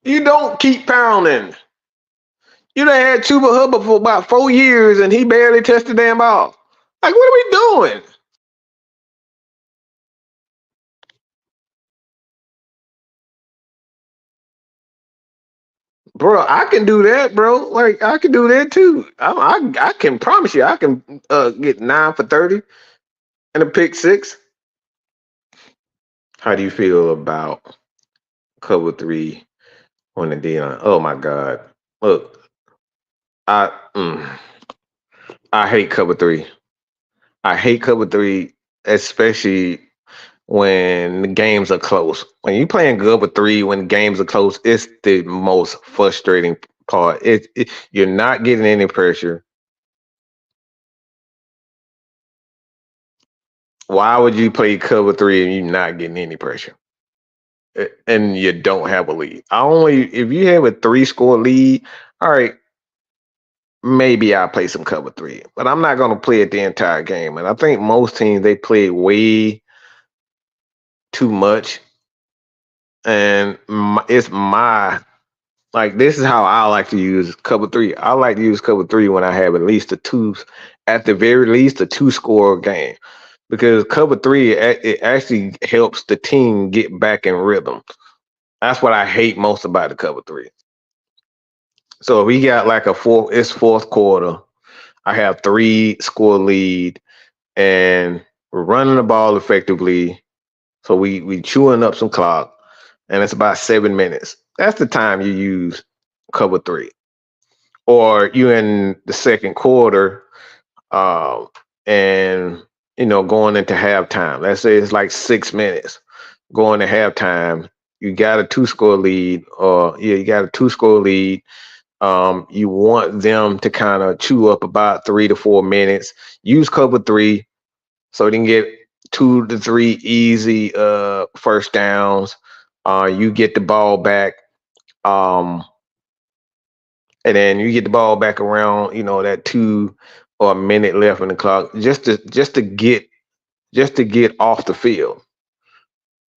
You don't keep pounding. You done had Chuba Hubbard for about 4 years and he barely touched the damn ball. Like, what are we doing? Bro, I can do that, bro. Like, I can do that too. I can promise you, I can get 9 for 30 and a pick 6. How do you feel about cover 3 on the D line? Oh my God! Look, I hate cover 3. I hate cover 3, especially when the games are close. When you playing cover 3 when games are close, it's the most frustrating part. You're not getting any pressure. Why would you play cover 3 and you're not getting any pressure? And you don't have a lead. If you have a 3-score lead, all right, maybe I'll play some cover 3, but I'm not going to play it the entire game. And I think most teams, they play way too much. And this is how I like to use cover 3. I like to use cover 3 when I have at the very least, a 2-score game. Because cover 3, it actually helps the team get back in rhythm. That's what I hate most about the cover 3. So if we got like it's fourth quarter, I have 3-score lead, and we're running the ball effectively. So we chewing up some clock, and it's about 7 minutes. That's the time you use cover 3. Or you in the second quarter, and going into halftime. Let's say it's like 6 minutes going to halftime. You got a 2-score lead, you got a 2-score lead. You want them to kind of chew up about 3 to 4 minutes. Use cover 3 so they can get 2 to 3 easy first downs. You get the ball back, and then you get the ball back around that 2 or a minute left in the clock, just to get off the field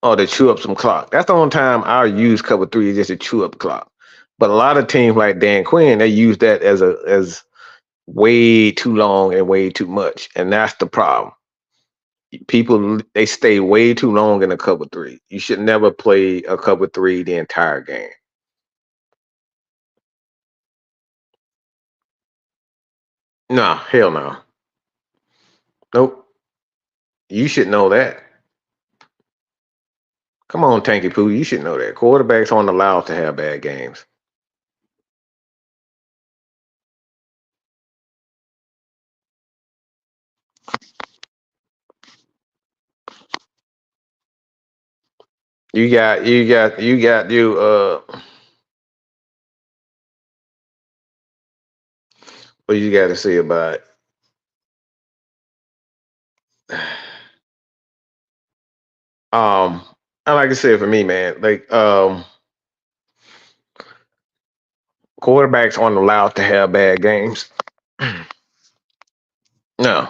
or to chew up some clock. That's the only time I'll use cover 3, just to chew up the clock. But a lot of teams like Dan Quinn, they use that as way too long and way too much, and that's the problem. People, they stay way too long in a cover three. You should never play a cover three the entire game. No, hell no. Nope. You should know that. Come on, Tanky Poo. You should know that. Quarterbacks aren't allowed to have bad games. What you got to say about it? And like I said, for me, man, like quarterbacks aren't allowed to have bad games. No.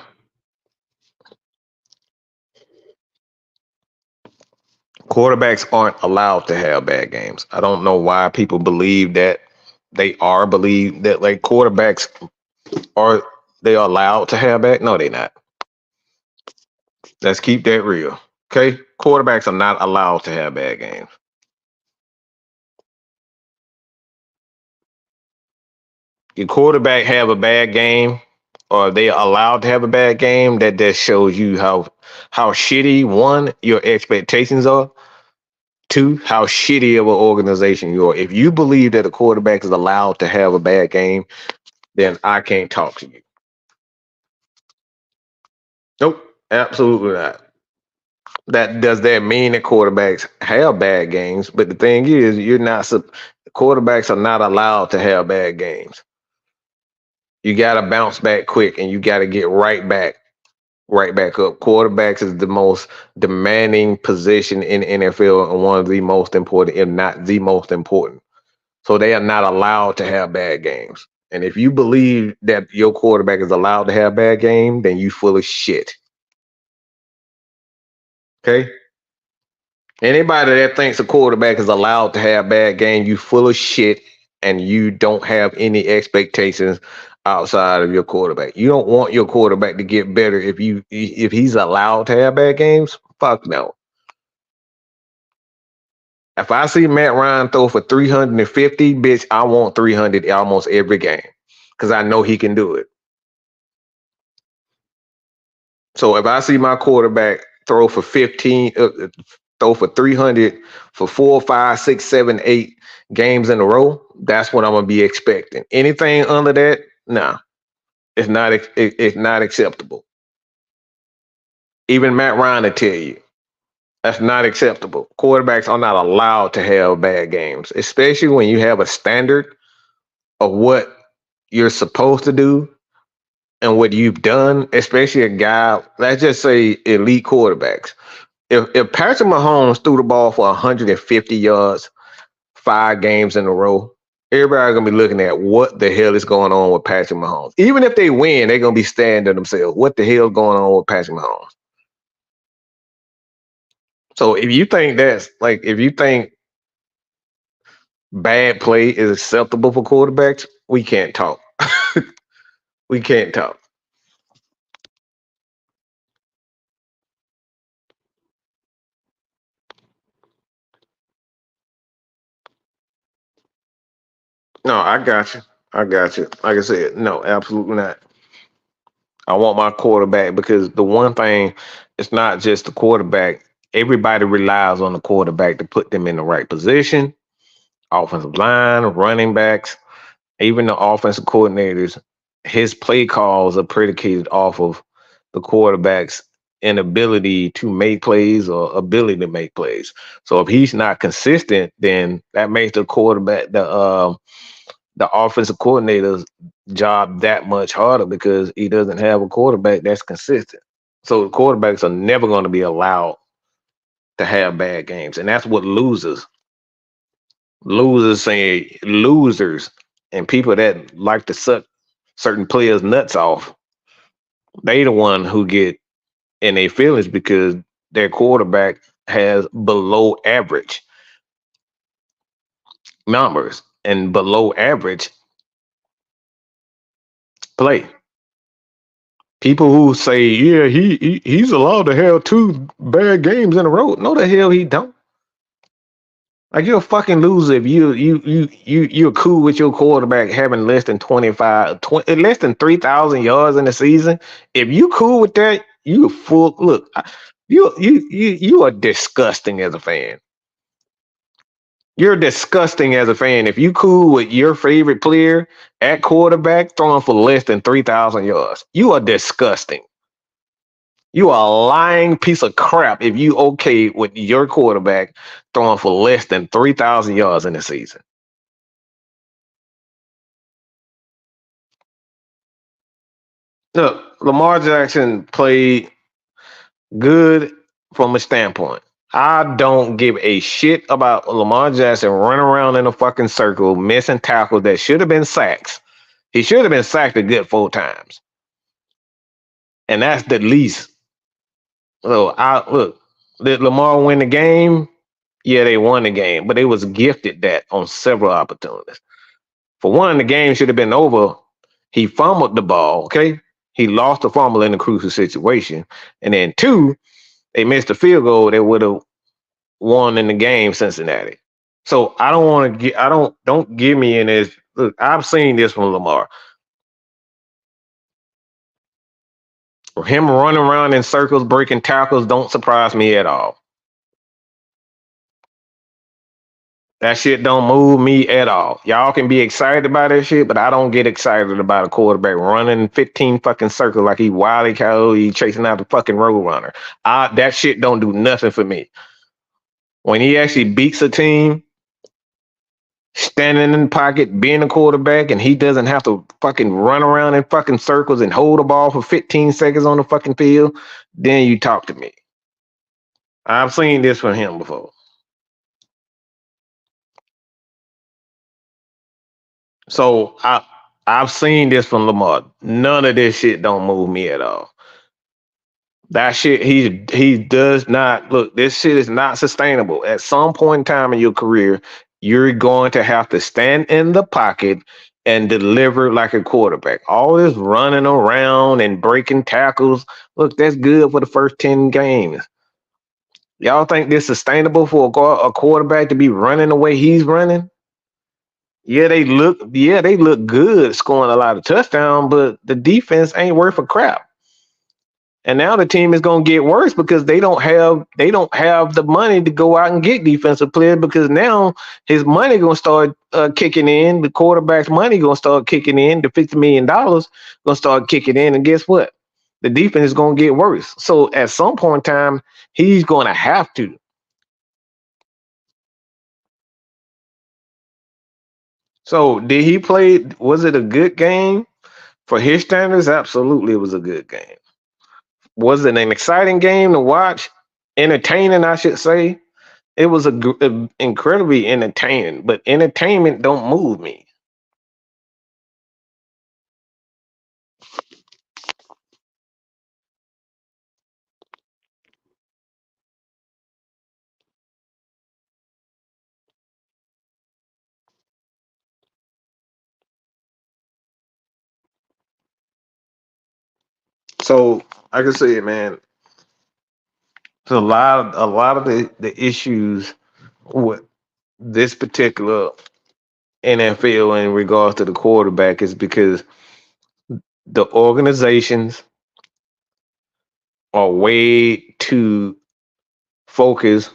Quarterbacks aren't allowed to have bad games. I don't know why people believe that believe that like quarterbacks are they are allowed to have bad. No, they're not. Let's keep that real. Okay? Quarterbacks are not allowed to have bad games. Your quarterback have a bad game, or they allowed to have a bad game, that just shows you how shitty, one, your expectations are, two, how shitty of an organization you are. If you believe that a quarterback is allowed to have a bad game, then I can't talk to you. Nope, absolutely not. Does that mean that quarterbacks have bad games? But the thing is, quarterbacks are not allowed to have bad games. You got to bounce back quick, and you got to get right back up. Quarterbacks is the most demanding position in the NFL and one of the most important, if not the most important. So they are not allowed to have bad games. And if you believe that your quarterback is allowed to have bad game, then you full of shit. Okay? Anybody that thinks a quarterback is allowed to have bad game, you full of shit, and you don't have any expectations outside of your quarterback. You don't want your quarterback to get better if he's allowed to have bad games. Fuck no. If I see Matt Ryan throw for 350, bitch, I want 300 almost every game because I know he can do it. So if I see my quarterback throw for 300 for 4, 5, 6, 7, 8 games in a row, that's what I'm gonna be expecting. Anything under that, nah, it's not acceptable. Even Matt Ryan will tell you that's not acceptable. Quarterbacks are not allowed to have bad games, especially when you have a standard of what you're supposed to do and what you've done, especially a guy, let's just say elite quarterbacks. If Patrick Mahomes threw the ball for 150 yards 5 games in a row, everybody's gonna be looking at what the hell is going on with Patrick Mahomes. Even if they win, they're gonna be staring to themselves. What the hell is going on with Patrick Mahomes? So if you think bad play is acceptable for quarterbacks, we can't talk. We can't talk. No, I got you. Like I said, no, absolutely not. I want my quarterback because the one thing, it's not just the quarterback. Everybody relies on the quarterback to put them in the right position. Offensive line, running backs, even the offensive coordinators, his play calls are predicated off of the quarterback's inability to make plays or ability to make plays. So if he's not consistent, then that makes the offensive coordinator's job that much harder because he doesn't have a quarterback that's consistent. So the quarterbacks are never going to be allowed to have bad games, and that's what losers say losers and people that like to suck certain players' nuts off. They the one who get in their feelings because their quarterback has below average numbers. and below average play. People who say, yeah, he's allowed to have 2 bad games in a row. No, the hell he don't. Like, you're a fucking loser if you're cool with your quarterback having less than 3,000 yards in the season. If you cool with that, you full look. You are disgusting as a fan. You're disgusting as a fan if you cool with your favorite player at quarterback throwing for less than 3,000 yards. You are disgusting. You are a lying piece of crap if you okay with your quarterback throwing for less than 3,000 yards in the season. Look, Lamar Jackson played good from a standpoint. I don't give a shit about Lamar Jackson running around in a fucking circle, missing tackles that should have been sacks. He should have been sacked a good 4 times. And that's the least. So did Lamar win the game? Yeah, they won the game, but they was gifted that on several opportunities. For one, the game should have been over. He fumbled the ball, okay? He lost the fumble in a crucial situation. And then 2, they missed a field goal that would have won in the game, Cincinnati. So I don't want to get, don't give me in this. Look, I've seen this from Lamar. Him running around in circles, breaking tackles, don't surprise me at all. That shit don't move me at all. Y'all can be excited about that shit, but I don't get excited about a quarterback running 15 fucking circles like he Wile E. Coyote chasing out the fucking road runner. That shit don't do nothing for me. When he actually beats a team, standing in the pocket, being a quarterback, and he doesn't have to fucking run around in fucking circles and hold the ball for 15 seconds on the fucking field, then you talk to me. I've seen this from him before. So I've seen this from Lamar. None of this shit don't move me at all. That shit, he does not look. This shit is not sustainable. At some point in time in your career, you're going to have to stand in the pocket and deliver like a quarterback. All this running around and breaking tackles, look, that's good for the first 10 games. Y'all think this sustainable for a quarterback to be running the way he's running? Yeah, they look good scoring a lot of touchdowns, but the defense ain't worth a crap. And now the team is going to get worse because they don't have the money to go out and get defensive players, because now his money going to start kicking in. The quarterback's money going to start kicking in. The $50 million going to start kicking in. And guess what? The defense is going to get worse. So at some point in time, he's going to have to. So did he play? Was it a good game? For his standards, absolutely it was a good game. Was it an exciting game to watch? Entertaining, I should say. It was incredibly entertaining, but entertainment don't move me. So, like I said, man, there's a lot of the issues with this particular NFL in regards to the quarterback is because the organizations are way too focused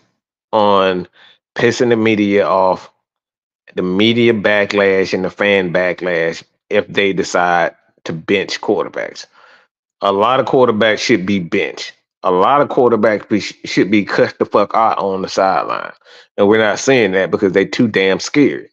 on pissing the media off, the media backlash and the fan backlash if they decide to bench quarterbacks. A lot of quarterbacks should be benched. A lot of quarterbacks should be cut the fuck out on the sideline. And we're not saying that because they're too damn scared.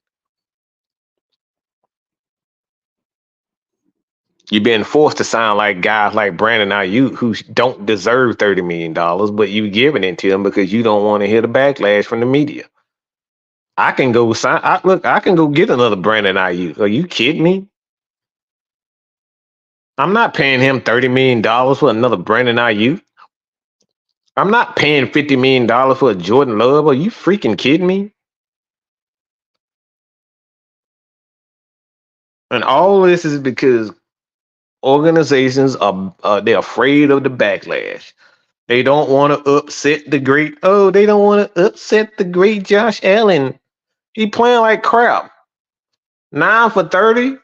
You're being forced to sound like guys like Brandon Ayuk who don't deserve $30 million, but you giving it to them because you don't want to hear the backlash from the media. I can go I can go get another Brandon Ayuk. Are you kidding me? I'm not paying him $30 million for another Brandon Ayuk. I'm not paying $50 million for a Jordan Love. Are you freaking kidding me? And all this is because organizations are they're afraid of the backlash. They don't want to upset the great. Oh, they don't want to upset the great Josh Allen. He playing like crap. 9 for 30.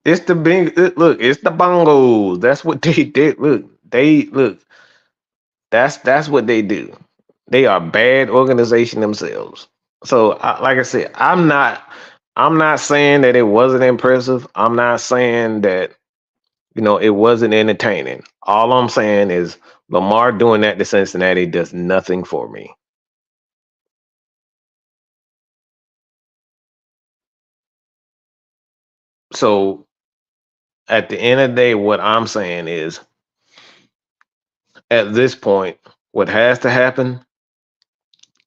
It's the big look. It's the bongos. That's what they did. Look, they look. That's what they do. They are bad organization themselves. So, like I said, I'm not saying that it wasn't impressive. I'm not saying that it wasn't entertaining. All I'm saying is Lamar doing that to Cincinnati does nothing for me. So at the end of the day, what I'm saying is at this point, what has to happen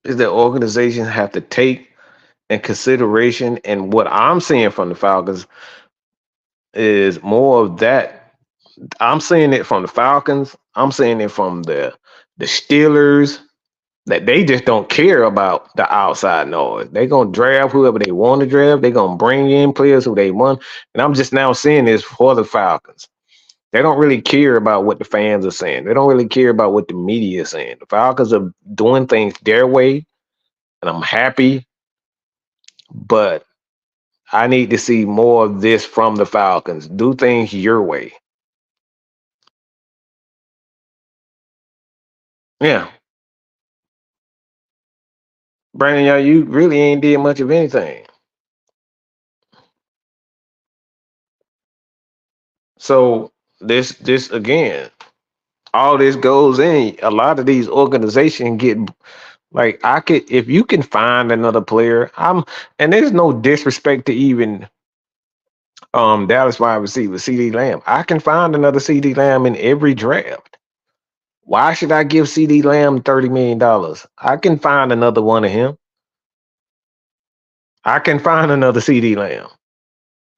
is that organizations have to take in consideration, and what I'm seeing from the Falcons is more of that. I'm seeing it from the Falcons. I'm seeing it from the Steelers, that they just don't care about the outside noise. They're gonna draft whoever they want to draft. They're gonna bring in players who they want. And I'm just now seeing this for the Falcons. They don't really care about what the fans are saying. They don't really care about what the media is saying. The Falcons are doing things their way, and I'm happy, but I need to see more of this from the Falcons. Do things your way. Yeah. Brandon, you really ain't did much of anything. So this again, all this goes in. A lot of these organizations get like I could if you can find another player. And there's no disrespect to even Dallas wide receiver CD Lamb. I can find another CD Lamb in every draft. Why should I give CD Lamb $30 million? I can find another one of him. I can find another CD Lamb.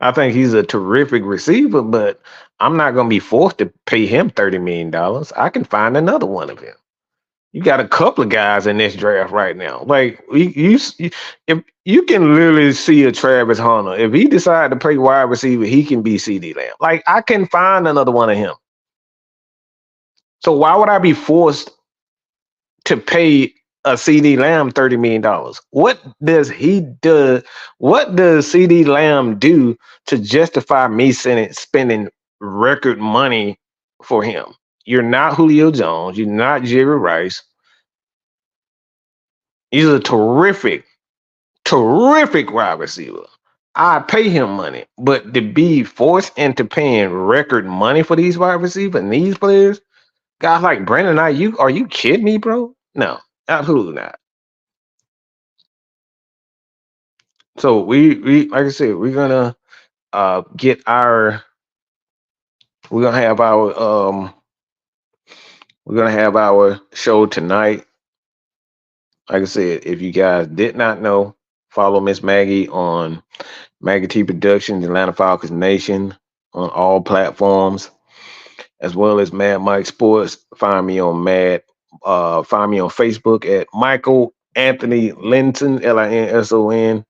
I think he's a terrific receiver, but I'm not going to be forced to pay him $30 million. I can find another one of him. You got a couple of guys in this draft right now. Like if you can literally see a Travis Hunter, if he decide to play wide receiver, he can be CD Lamb. Like I can find another one of him. So why would I be forced to pay a CD Lamb $30 million? What does he do? What does CD Lamb do to justify me spending record money for him? You're not Julio Jones. You're not Jerry Rice. He's a terrific wide receiver. I pay him money, but to be forced into paying record money for these wide receivers and these players, guys like Brandon Ayuk, are you kidding me, bro? No, absolutely not. So we like I said, get our we're gonna have our show tonight. Like I said, if you guys did not know, follow Miss Maggie on Maggie T Productions, Atlanta Falcons Nation on all platforms, as well as Mad Mike Sports. Find me on Facebook at Michael Anthony Linson, Linson.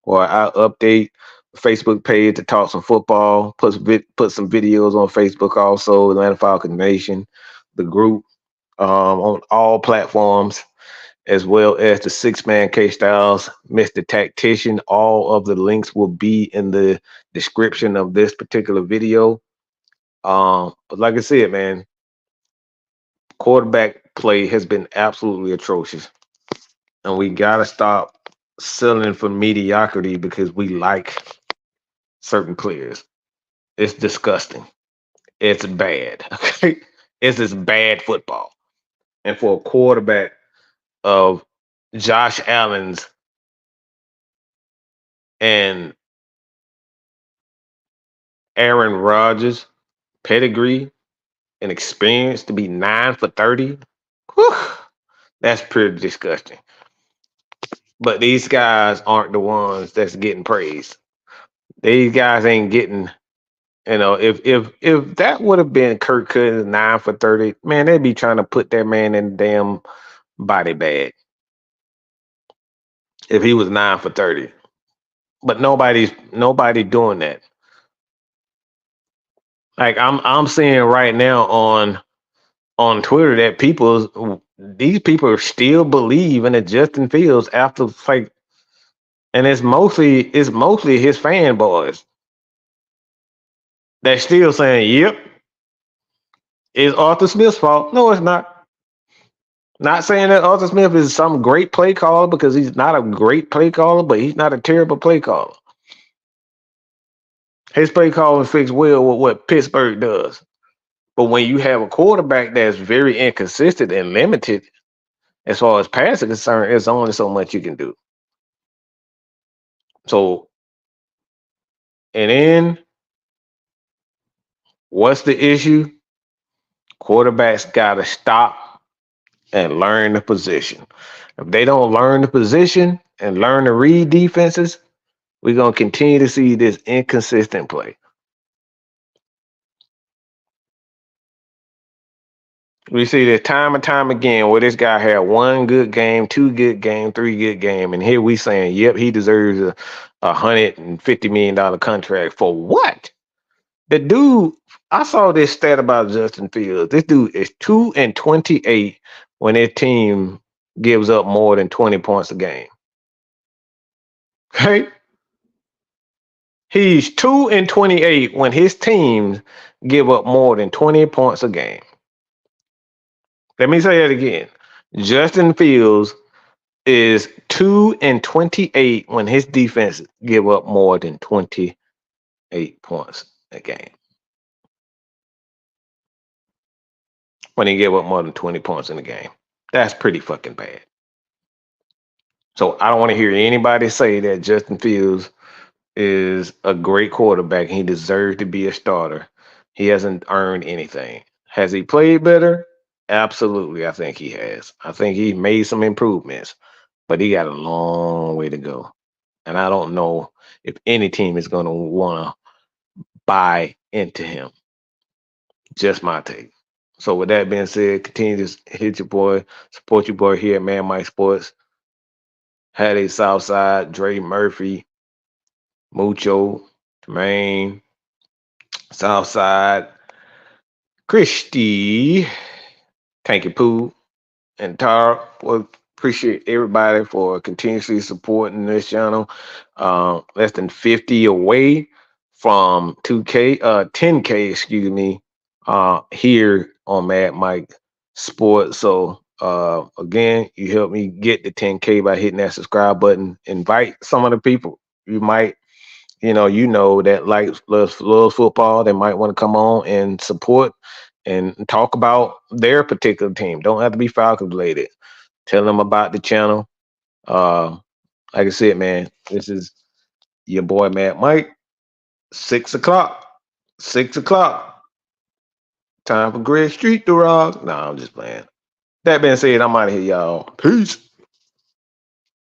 Or I update the Facebook page to talk some football, put some videos on Facebook also, Atlanta Falcons Nation, the group, on all platforms, as well as the 6-man K-Styles, Mr. Tactician. All of the links will be in the description of this particular video. But like I said, man, quarterback play has been absolutely atrocious. And we got to stop selling for mediocrity because we like certain players. It's disgusting. It's bad. Okay. It's just bad football. And for a quarterback of Josh Allen's and Aaron Rodgers' pedigree and experience to be 9 for 30, whew, that's pretty disgusting. But these guys aren't the ones that's getting praised. These guys ain't getting, if that would have been Kirk Cousins 9 for 30, man, they'd be trying to put that man in the damn body bag if he was 9 for 30. But nobody doing that. Like I'm seeing right now on Twitter that these people still believe in a Justin Fields after like, and it's mostly his fanboys that's still saying, "Yep, it's Arthur Smith's fault." No, it's not. Not saying that Arthur Smith is some great play caller, because he's not a great play caller, but he's not a terrible play caller. His play calling fits well with what Pittsburgh does. But when you have a quarterback that's very inconsistent and limited as far as passing concerned, there's only so much you can do. So, and then what's the issue? Quarterbacks got to stop and learn the position. If they don't learn the position and learn to read defenses, we're going to continue to see this inconsistent play. We see this time and time again where this guy had 1 good game, 2 good game, 3 good game, and here we saying, yep, he deserves a $150 million contract for what? The dude, I saw this stat about Justin Fields. This dude is 2-28 when his team gives up more than 20 points a game. Okay? He's 2-28 when his teams give up more than 20 points a game. Let me say that again. Justin Fields is 2-28 when his defense give up more than 28 points a game. When he give up more than 20 points in a game. That's pretty fucking bad. So I don't want to hear anybody say that Justin Fields is a great quarterback and he deserves to be a starter. He hasn't earned anything. Has he played better? Absolutely, I think he has. I think he made some improvements, but he got a long way to go. And I don't know if any team is going to want to buy into him. Just my take. So with that being said, continue to hit your boy, support your boy here at Man Mike Sports. Hattie Southside, Dre Murphy, Mucho, Jermaine, Southside, Christy, Tanky Poo, and Tara. Well, appreciate everybody for continuously supporting this channel. Less than 50 away from 10K, excuse me, here on Mad Mike Sports. So again, you help me get the 10K by hitting that subscribe button. Invite some of the people you might, that loves football. They might want to come on and support and talk about their particular team. Don't have to be Falcons related. Tell them about the channel. Like I said, man, this is your boy Mad Mike. 6 o'clock. 6 o'clock. Time for Greg Street to rock. Nah, I'm just playing. That being said, I'm out of here, y'all. Peace.